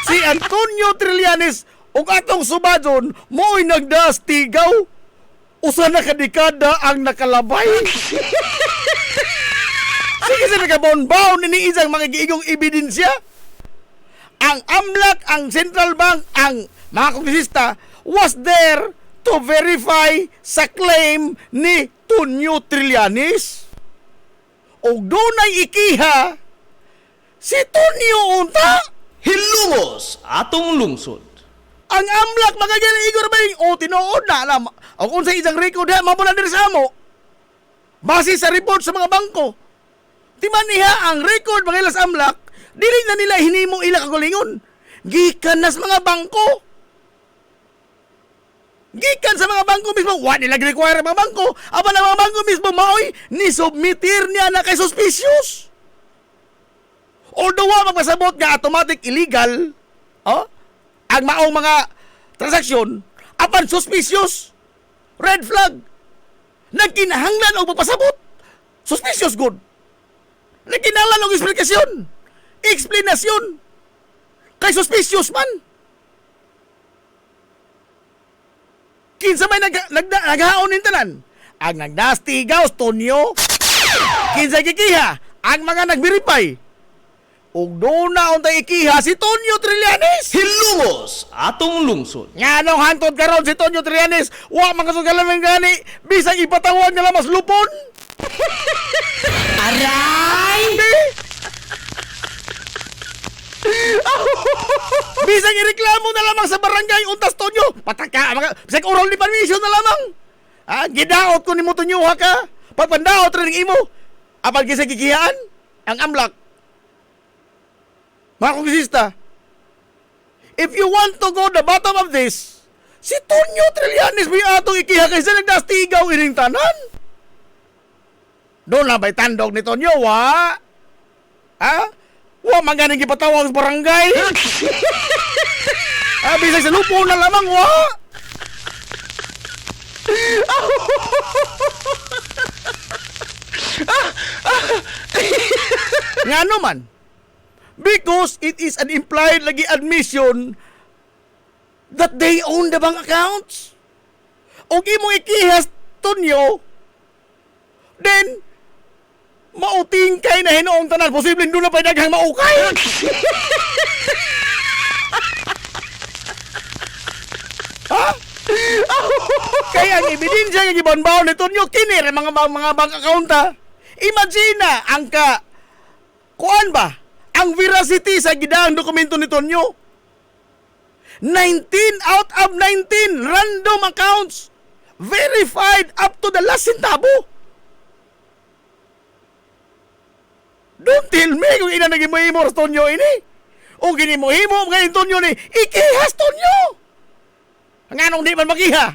Si Antonio Trillanes, ug atong subadon, mo'y nagdastigaw. Usa na kadekada ang nakalabay. Sige sa nagabonbaw ni isang mga giigong ebidensya. Ang AMLAC, ang Central Bank, ang mga kongresista was there to verify sa claim ni Tonyo Trillanes. O doon ay ikiha si Tonyo unta. Hilungos atong lungsod. Ang AMLAC mga igor ba yung tinuod na alam. O kung sa isang record ha, mabula din sa amo. Base sa report sa mga bangko. Timan niya ang record mga ilas AMLAC, dili na nila hinimo ila kagulingon. Gikan na sa mga bangko. Gikan sa mga bangko mismo. Wa nila require mga bangko. Aba na mga bangko mismo maoy, ni-submitir niya na kay suspicious. Although wa magpasabot nga automatic illegal, ang maong mga transaksyon, apan suspicious, red flag, nagkinahanglan o magpasabot, suspicious good. Nagkinahanglan og explanasyon, kay suspicious man. Kinsa may naghaon nin tanan? Ang nagdastigaw, Tonyo. Kinsa gikiha? Ang mga nag-verify. Ug doon na untay ikiha si Tonyo Trillanes. Hilungos atong lungsod. Nga nung hantod karon si Tonyo Trillanes, wa man kasugalaman gani, bisag ipatawag nila mas lupon. Aray! Bisag ireklamo na lamang sa barangay untas Tonyo. Pataka, mga bisag oral ni permission na lamang. Gidaot ko ni mo Tonyo ha ka. Pagpandaot rin imo. Apal kisag kikihaan, ang amlak. Mga kongresista, if you want to go the bottom of this, si Tonyo Trillanes may atong ikiha kaysa nagdastigaw ining tanan. Doon na ba'y tandog ni Tonyo, wa? Ha? Wa man ganing ipatawag sa barangay. Bisag sa lupo na lamang, wa? Nga naman, because it is an implied lagi admission that they own the bank accounts. O imo ikihas, Tonyo, then, mauting kay na hinoong tanan. Posibleng doon na pa daghang maukay. Ha? Kaya ang ebidensya nga gibanbaw ni Tonyo kini ra mga bank account ha. Imagine na ang kuan ba? Ang veracity sa gidaang dokumento ni Tonyo. 19 out of 19 random accounts verified up to the last centavo. Don't tell me kung ina naging mahimo sa Tonyo ini. O gini mo himo ngayon Tonyo ni ikihas Tonyo. Nganong di man makiha?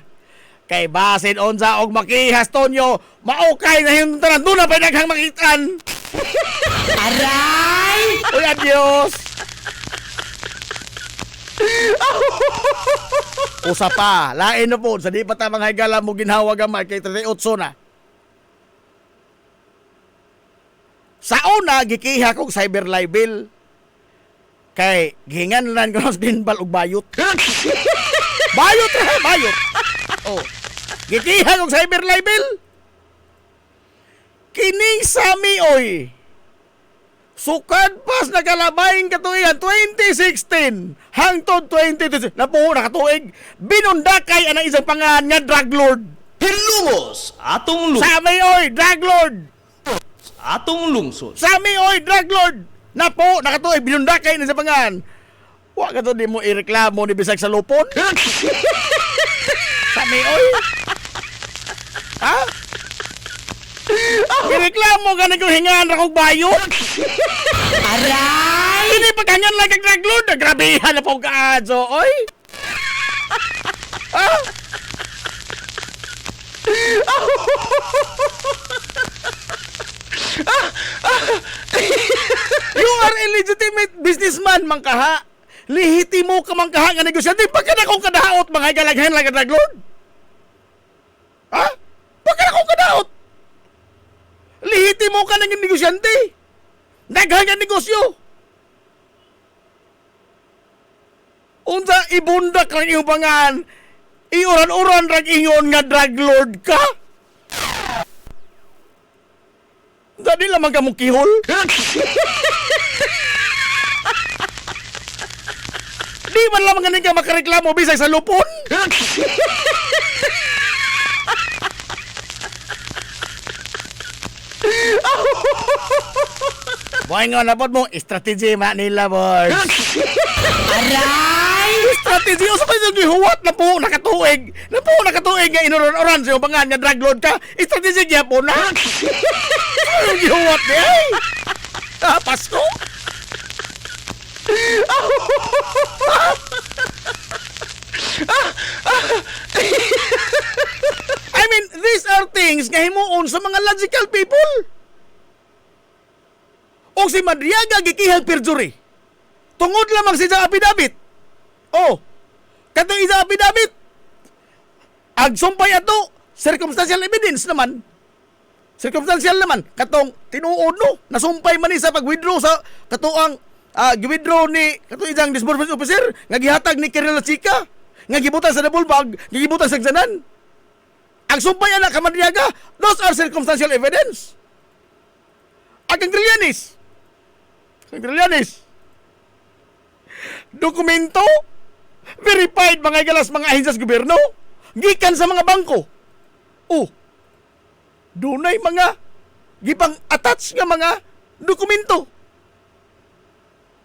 Kay basin onza og makihas Tonyo, maukay na yung tanan doon na pa daghang makitaan. Aray! Uy, adios! Usa pa, lain na po, sa di pa tamang higala mo ginhawa gamay kay 38 na. Sa una, gikiha kong cyber libel. Kay, gihingan lang ko ng dinbal og bayot. Bayot ha, bayot. Oh, gikiha kong cyber libel. Kining sami oy. Sukad pas nagalabayin katuigan 2016 hangtod 2020 na po nakatuig binundakay ang isang pangalan nga drug lord. Hilungos atong lungsod. Sami oy drug lord. Atong lungsod. Sami oy drug lord. Na po nakatuig binundakay ang isang pangalan. Wa ka to di mo ireklamo ni bisag sa lupon. Sami oy. Ha? Ireklamo ka na kung hingaan na kong bayot. Aray! Hindi pagkanyan lang kag drug lord. Nagrabihan na po kaadso oy. Ha? You are illegitimate businessman, mangkaha. Lehitimo ka mangkaha nga negosyante. Pagka na kong kadaot, mga galaghan lang ka drug lord. Ha? Pagka na kong kadaot. Lehitimo ka ng negosyante. Daghan ka negosyo. Unsa ibundak lang iyong pangan. Iuran-uran rag ingon nga drug lord ka. Dadi lamang ka mong kihol. Di man lamang ganin ka makareklamo bisag sa lupon. Boy nga napod mo, strategy ma nila boy. Aray! Strategy o sa pa yung gihuwat na po nakatuig. Na po nakatuig nga inuron-oran sa yung pangan nga drug lord ka. Strategy kaya po na. Yung gihuwat niya eh. Pasko. I mean, these are things nga himuon sa mga logical people. O si Madriaga gikihang perjury. Tungod lamang si sa apidabit. Oh, kato isa apidabit. Agsumpay ato, circumstantial evidence naman. Circumstantial naman, katong tinuod no, nasumpay man ni sa pag-withdraw sa katuang gi-withdraw ni kato isang disbursement officer nga gihatag ni Kiril Chica. nga gibutan sa nabulbag, nga gibutan sa agsanan. Ang sumpay anak Kamadriaga, those are circumstantial evidence. Ang Trillanes, dokumento, verified mga galas mga ahensyas gobyerno, gikan sa mga bangko. Oh, dunay mga gipang attach nga mga dokumento.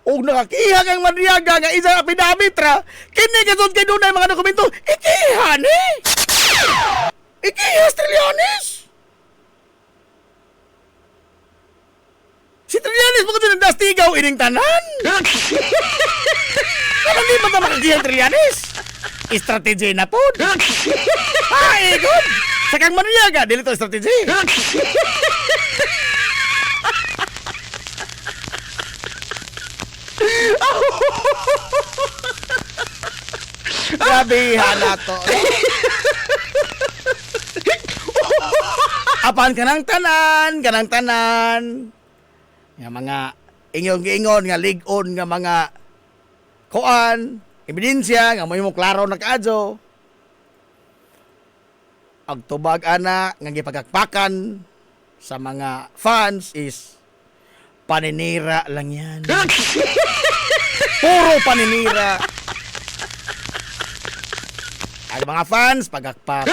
O nakakiha kang Madriaga nga isang affidavit ra, kini kasod kay dunay mga dokumento, ikiha ni! Ikiha, Trillanes! Si Trillanes, bakit siya nagdastigaw ining tanan? Ano di ba na makakiyang Trillanes? Strategy na po. Ay, good! Sakang Madriaga, dili to strategy. Grabe, na to. Apan kanang tanan. Nga mga ingon nga ligon nga mga kuan, ebidensya nga may mo klaro na kaadyo. Ang tubag ana nga gipagakpakan sa mga fans is paninira lang yan. Puro paninira. Ang mga fans pagakpak.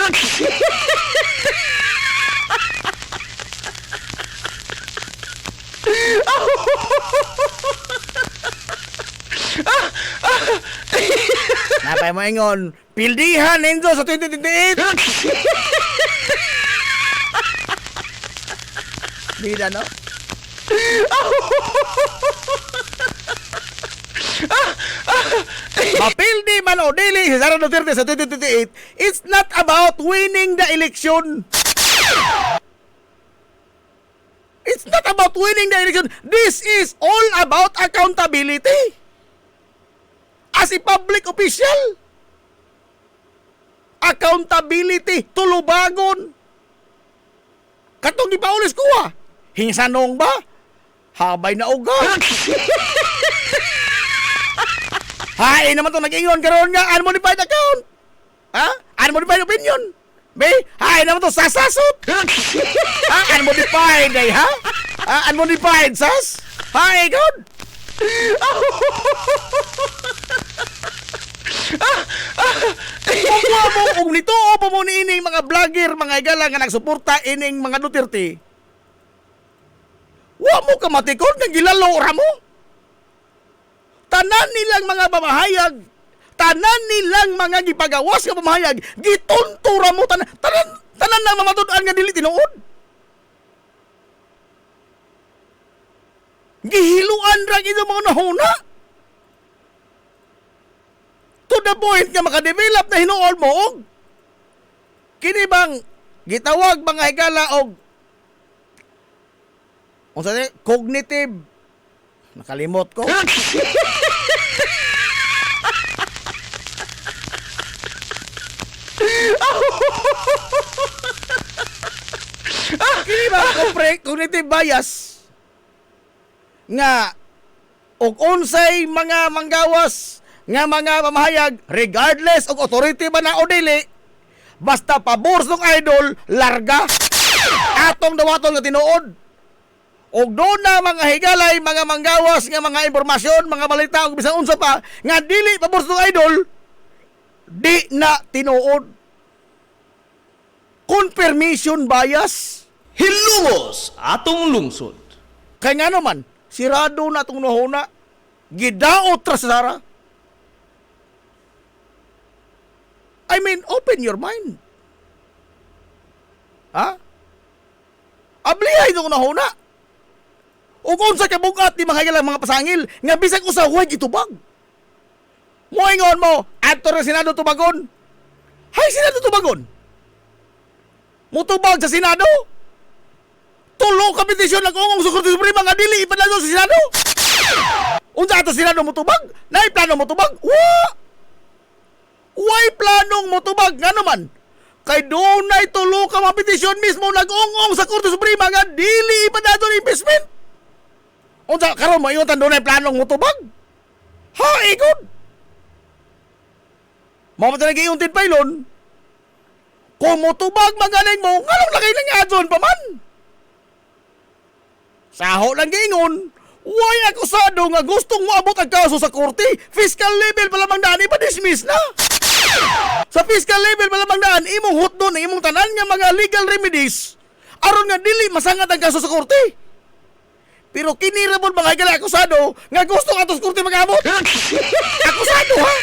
Napay mo ingon, pildihan ninyo sa 2028. Bida, no? Mapildi man o dili si Sara Duterte sa 2028, it's not about winning the election. It's not about winning the election. This is all about accountability. As a public official. Accountability. Tulubagon. Katong di pa ulis kuha. Hinsanong ba? Habay na uga. Hay naman to nag-ingon karon nga unmodified account. Ha? Unmodified opinion. Be, hay naman to sasasot. Ha? Unmodified ay ha? Unmodified sas? Hay god. Kung nito o pa mo ni ining mga vlogger, mga igala nga nagsuporta ining mga Duterte, wa mo ka matikod nga gilalo ra mo. Tanan nilang mga pamahayag, tanan nilang mga gipagawas nga pamahayag, gituntura mo tanan na mamatud-an nga dili tinuod. Gihiluan ra gid mga nahuna. To the point nga makadevelop na hinuol mo og kini bang gitawag mga higala og unsa ni cognitive nakalimot ko. Kini ba cognitive bias nga og unsay mga manggawas nga mga pamahayag regardless og authority ba na o dili basta pabor ng idol larga atong dawaton nga tinuod og doon na mga higalay mga manggawas nga mga impormasyon mga balita og bisan unsa pa nga dili pabor ng idol di na tinuod. Confirmation bias Hilungos atong lungsod. kay nga naman sirado na itong nahuna. Gidaot ra sa Sara. I mean, open your mind. Ha? Ablihay itong nahuna. O kung sa kabugat di mga mga pasangil, nga bisag usaway gitubag. Moingon mo, ato rin Senado tubagon. Hay, Senado tubagon. Mutubag sa Senado. Tulo kompetisyon nag-ungong sa Korte Suprema nga dili ipadalo sa Senado. Unsa ato Senado mutubag? Nay plano mutubag? Way planong motubag nga naman. Kay doon na tulo ka mga petisyon mismo nag-ungong sa Korte Suprema nga dili ipadado ng investment. Unsa karon mo ingon doon na planong motubag? Ha, ikod. Mao talaga iuntin pailon. Kung motubag magaling mo, nganong lagay na nga doon pa man? Saho lang gingon, why akusado nga gustong moabot ang kaso sa korte? Fiscal level pa lamang daan, ipa-dismiss na. Sa fiscal level pa lamang daan, imong hutdon, imong tanan nga mga legal remedies, aron nga dili masangat ang kaso sa korte. Pero kinirabol mga higala akusado nga gusto nga tos korte mag-abot. Akusado ha?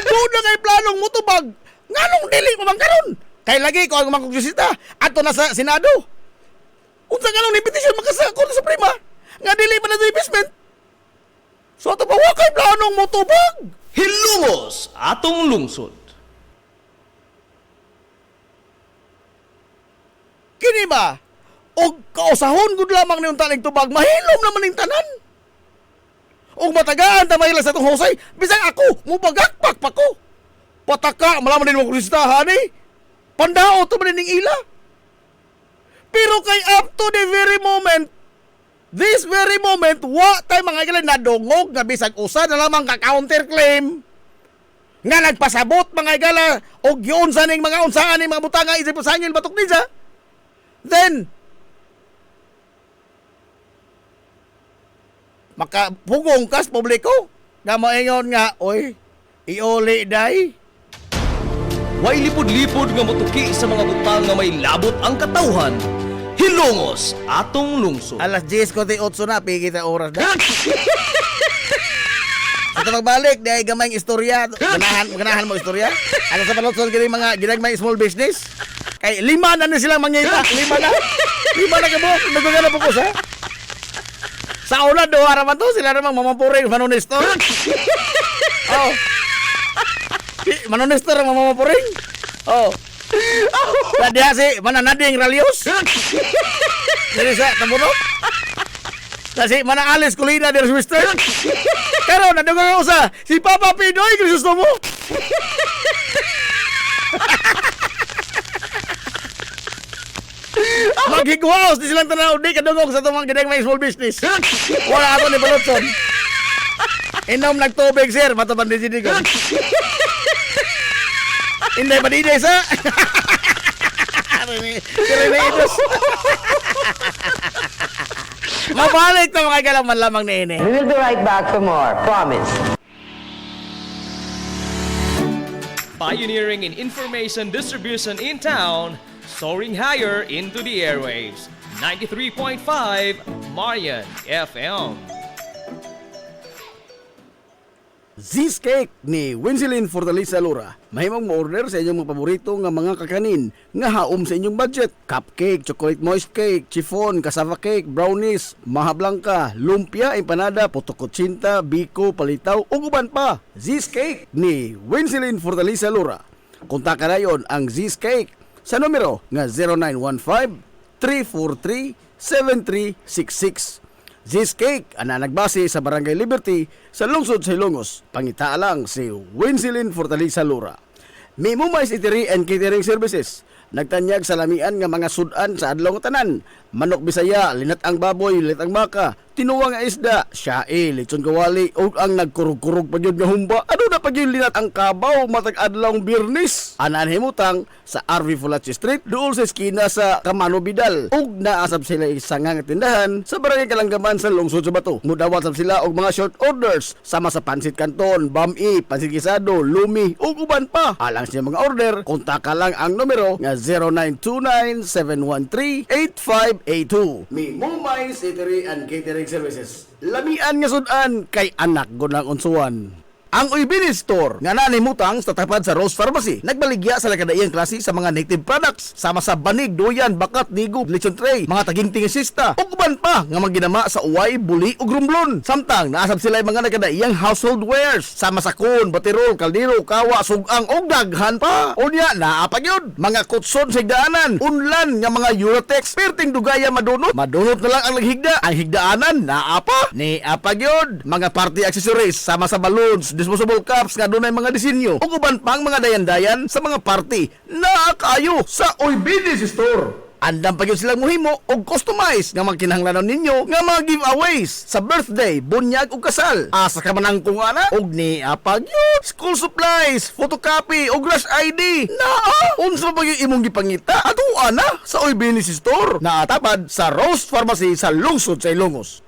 Kung na kay planong mutubag, nganong dili pa man karon? Kay lagi ko ang mangkugsisita ato na sa Senado. Unsa nganong ni petisyon makasa Korte Suprema nga dili pa na sa impeachment? So ato pa wa kay planong mutubag. Hilungos atong lungsod. Kini ba? Og kausahon gud lamang ni unta ning tubag, mahilom naman ning tanan. Og matagaan ta mahila sa tong husay, bisag ako mubagakpak pa ko. Pataka malaman din mo kulistahan eh. Pandao to man ning ila. Pero kay up to the very moment, this very moment, wa tay mga higala nadungog nga bisag usa na lamang ka counterclaim. Nga nagpasabot mga higala og giun sa ning mga unsaan ning mga butanga isip sangil batok ninja. Then makapugong kas publiko nga moingon nga oy iuli day. Way lipod-lipod nga motuki sa mga butang nga may labot ang katawhan. Hilungos atong lungsod. Alas 10:08 na pigi ta oras na. Ito magbalik dahil gamayng istorya. Ganahan mo istorya? Ano sa palotson kini mga ginagmay small business? Kay lima na silang mangita. Lima na kabo. Nagugana po ko sa. Sa una do haraman to sila namang mamapuring manonesto. Oh. Manonesto ang mamapuring. Oh. Tadi si mana nading ralios. Dari sa tabunok. Kasi mana alis kulina dari Swister. Pero nadungan ko sa si Papa Pinoy gusto mo. Maghigwaos di silang tanaw di kadungog sa itong mga ginang may small business. Wala ako ni Balotson. Inom nagtubig sir, mataban di sini ko. Hindi ba di sa? Rinidos. Mabalik na mga galaman lamang ni Ine. We will be right back for more. Promise. Pioneering in information distribution in town, soaring higher into the airwaves. 93.5 Marian FM. Z's Cake ni Winsilin Fortaleza Lura. Mahimong mo-order sa inyong mga paborito nga mga kakanin nga haom sa inyong budget. Cupcake, chocolate moist cake, chiffon, cassava cake, brownies, maha blanca, lumpia, empanada, potokotsinta, biko, palitaw, ug uban pa. Z's Cake ni Winsilin Fortaleza Lura. Kontakan nayon ang Z's Cake sa numero nga 0915-343-7366. Z's Cake ana nagbase sa Barangay Liberty sa lungsod sa Ilongos. Pangita lang si Winsilin Fortaleza Lura. May Mumais Eatery and Catering Services. Nagtanyag sa lamian nga mga sudan sa adlaw nga tanan. Manok Bisaya, linat ang baboy, linat ang baka, tinuwang nga isda, siyae, lechon kawali, o ang nagkurug-kurug pa yun nga humba. Ano na pa yun linat ang kabaw matag adlaw Birnis? Anan himutang sa RV Fulachi Street, dool sa eskina sa Camano Vidal. Ug naasab sila isang nga tindahan sa Barangay Kalanggaman sa lungsod sa Bato. Mudawat sab sila og mga short orders sama sa pansit canton, bami, pansit gisado, lumi, ug uban pa. Alang siya mga order, kontak lang ang numero nga 0929-713-8582. Mi Mumais Eatery and Catering Services. Lamian nga sudan kay anak gunang unsuan. Ang Uybini Store nga nanimutang sa tapat sa Rose Pharmacy nagbaligya sa lakadaiyang klase sa mga native products sama sa banig, duyan, bakat, digo, lechon tray, mga taginting sista ug uban pa nga maginama sa uway, buli ug rumblon. Samtang naasab sila mga nakadaiyang household wares sama sa kun, batirol, kaldero, kawa, sugang ug daghan pa. Unya naa pa gyud mga kutson sa higdaanan, unlan nga mga Eurotex perting dugaya madunot na lang ang naghigda. Ang higdaanan naa pa ni apa gyud mga party accessories sama sa balloons, disposable cups nga dunay mga disenyo ug uban pang mga dayan-dayan sa mga party na kayo sa Uybini Store. Andam pa gyud silang muhimo og customize nga magkinahanglanon ninyo nga mga giveaways sa birthday, bunyag ug kasal. Asa ka man ang kung ana og ni apag yun. School supplies, photocopy ug rush ID. Naa, unsa pa gyud imong gipangita? Ato ana sa Oy Business Store. Naatapad sa Rose Pharmacy sa lungsod sa Ilongos.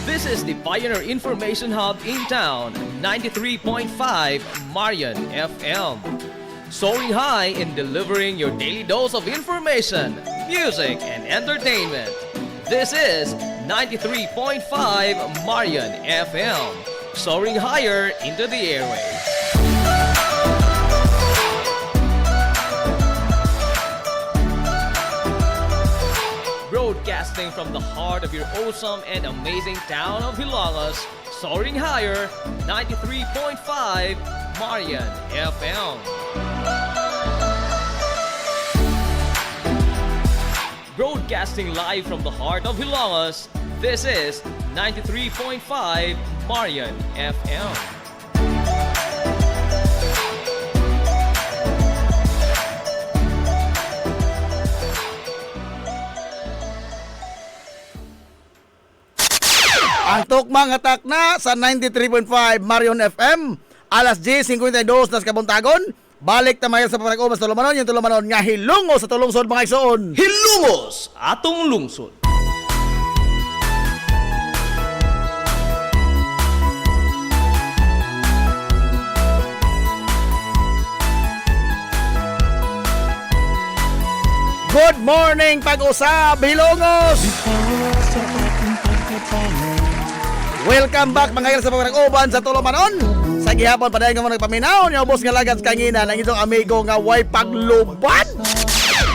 This is the Pioneer Information Hub in town, 93.5 Marian FM. Soaring high in delivering your daily dose of information, music, and entertainment. This is 93.5 Marian FM. Soaring higher into the airwaves. Broadcasting from the heart of your awesome and amazing town of Hilangas, soaring higher, 93.5 Marian FM. Broadcasting live from the heart of Hilangas, this is 93.5 Marian FM. Ang tukmang atak na sa 93.5 Marion FM. Alas 10:52 nas kabuntagon. Balik ta mayo sa panag-ubas sa tulumanon, yung tulumanon nga hilungos sa tulungsod mga igsoon. Hilungos atong lungsod. Good morning pag-usab Hilongos. Welcome back mga igsoon sa panag-uban sa tulumanon. Sa gihapon padayon nga mo nagpaminaw niyo boss nga lagat kangina ng itong amigo nga way pagluban.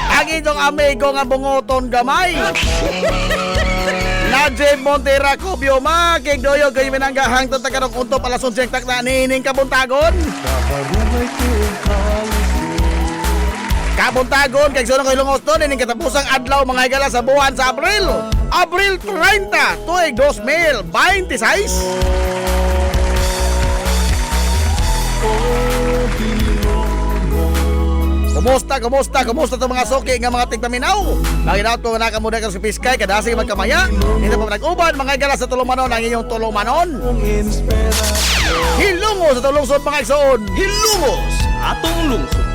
Ang itong amigo nga bungoton gamay. Najib Montera Cubio makigdoyo kayo minanggahang tatakadong unto palason siyang takna nining kabuntagon. Kabuntagon kay sunong Ilongos doon ining katapusang adlaw mga higala sa buwan sa Abril. Abril 30 tuig 2026. Kumusta to mga soki nga mga tigpaminaw? Maginaw to na kamuda ka sa piskay kadasi magkamaya. Hindi pa nag-uban mga higala sa tulumanon ang inyong tulumanon. Hilungos sa tulungsod mga igsoon. Hilungos atong lungsod.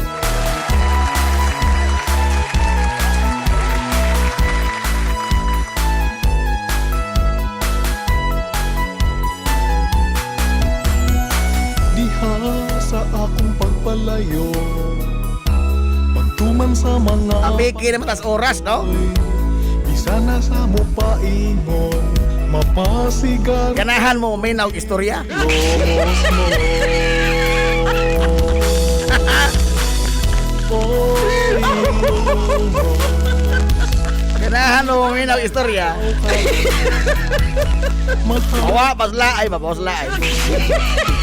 Sa akong pagpalayo, pagtuman sa mga Ambiki naman tas oras, no? isa na sa mo paingon, mapasigar Ganahan mo minaw istorya. lomos mo. Ganahan mo minaw istorya. Mawa paslaay, mapaslaay.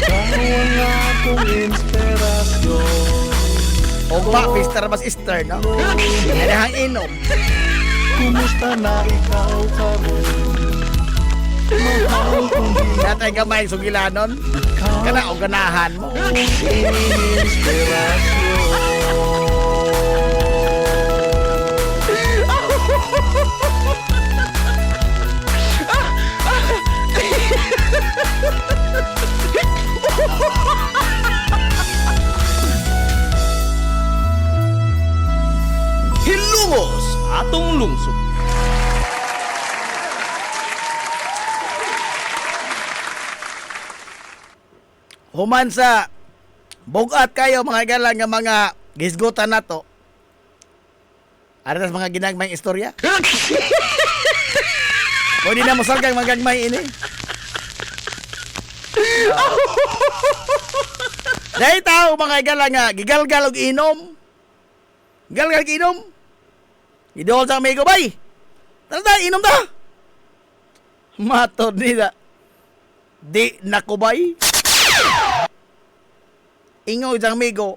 Ikaw ang akong inspirasyon. Ugma, Mr. Mas Easter, no? Ganahang inom. Kumusta na ikaw karon? Mahal kong Natay gamay sugilanon. Kana o ganahan mo. Hilungos atong lungsod. Human sa bugat kayo mga galang nga mga gisgutan na to. Aras mga ginagmayng istorya. Pwede na mo salgang magagmay ini. Dahil tao mga galang nga gigalgal og inom. Galgal og inom. Idol sa amigo bay. Tara inom ta. Matod nila. Di nakubay. Ingaw isang amigo.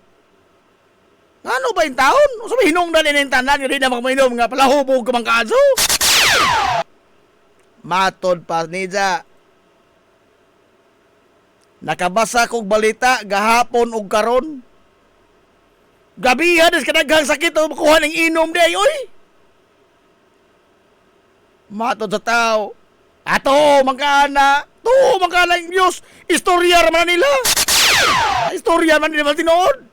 Ano ba yung taon? Sabi hinungdan yung tanan, hindi na makaminom nga pala hubog ka mang kaso. Matod pa niya. Nakabasa kong balita gahapon og karon. Gabihan is kadaghang sakit o makuha ng inom day, oy. Matod sa tao. Ato, magkana. To, magkana yung news. Istorya naman nila. Istorya naman nila tinood.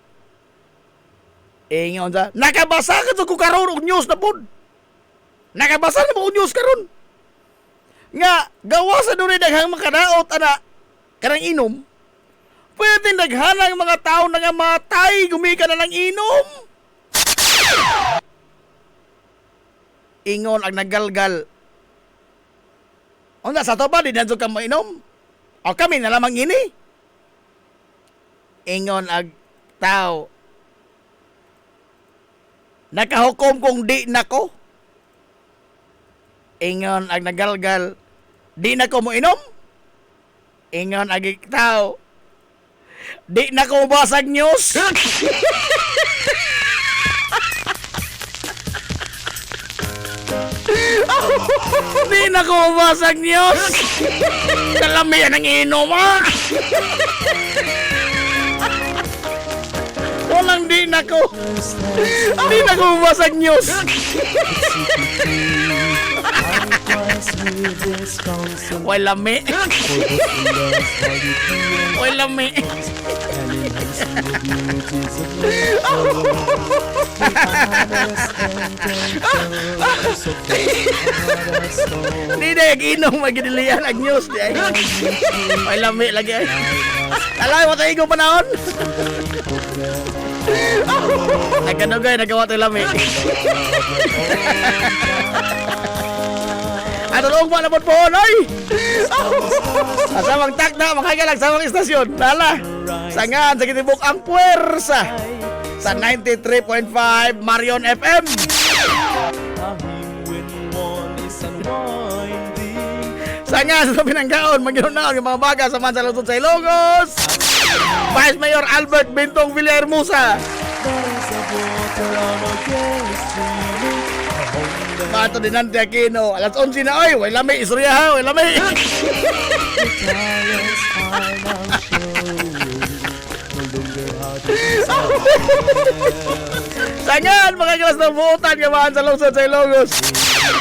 Ingon sa, nakabasa ka sa kukaroon og news na pod. Nakabasa na mo og news karon. Nga, gawa sa doon ay daghang makadaot, ana, kanang inom. Pwede naghanang mga tao na nga matay, gumika na ng inom. Ingon ang naggalgal. O na, sa to ba, di nanso ka mainom? O kami na lamang ini. Ingon ang tao. Nakahukom kung di nako. Ingon ang naggalgal. Di na ko mo inom? Ingon ang tao. Di na ko basag news. Di na ko basag news. Kalami yan ang inom, ha? Walang di na ko. Di na ko basag news. Way lami. Way lami. Di na yung magidilian ang news di ay. Way lami lagi ay. Alay mo tayo ko panahon. Nagkanugay nagawa tayo lami. Ano lang ba na po ay? Asamang takda, makakalag sa mga istasyon. Lala, sangan sa kitibok ang puwersa sa 93.5 Marion FM. Sangan sa Pinanggaon, maginunaon yung mga baga sa Mansa Luzon sa Ilocos. Vice Mayor Albert Bintong Villahermosa. Mato din Nante Aquino. Alas 11 na, oy. Way lami, istorya ha. Way lami. Sangan, mga kilas ng buutan gamaan sa lungsod sa Ilocos.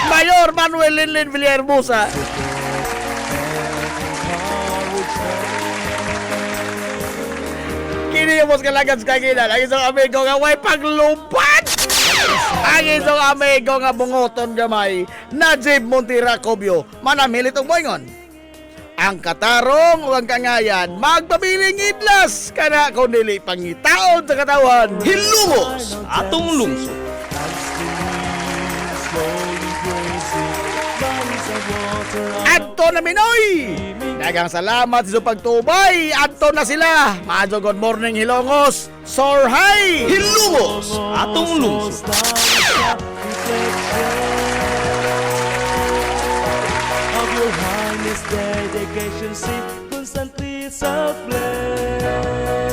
Mayor Manuel Linlin Villahermosa. Kini yung mas kalagad sa kagilan. Ang isang amigo nga way paglumpan. Ang isang amigo nga bungoton gamay. Najib Montira Cobio. Manamilit ang moingon. Ang katarong o ang kangayan, magpabiling idlas. Kana kung dili pangitaon sa katawan. Hilungos atong lungsod. Adto na Minoy! Dagang salamat sa pagtubay. Adto na sila. Madyo good morning Hilongos. Sorhay! Hilungos atong lungsod. Of your highness dedication, see constantly selfless.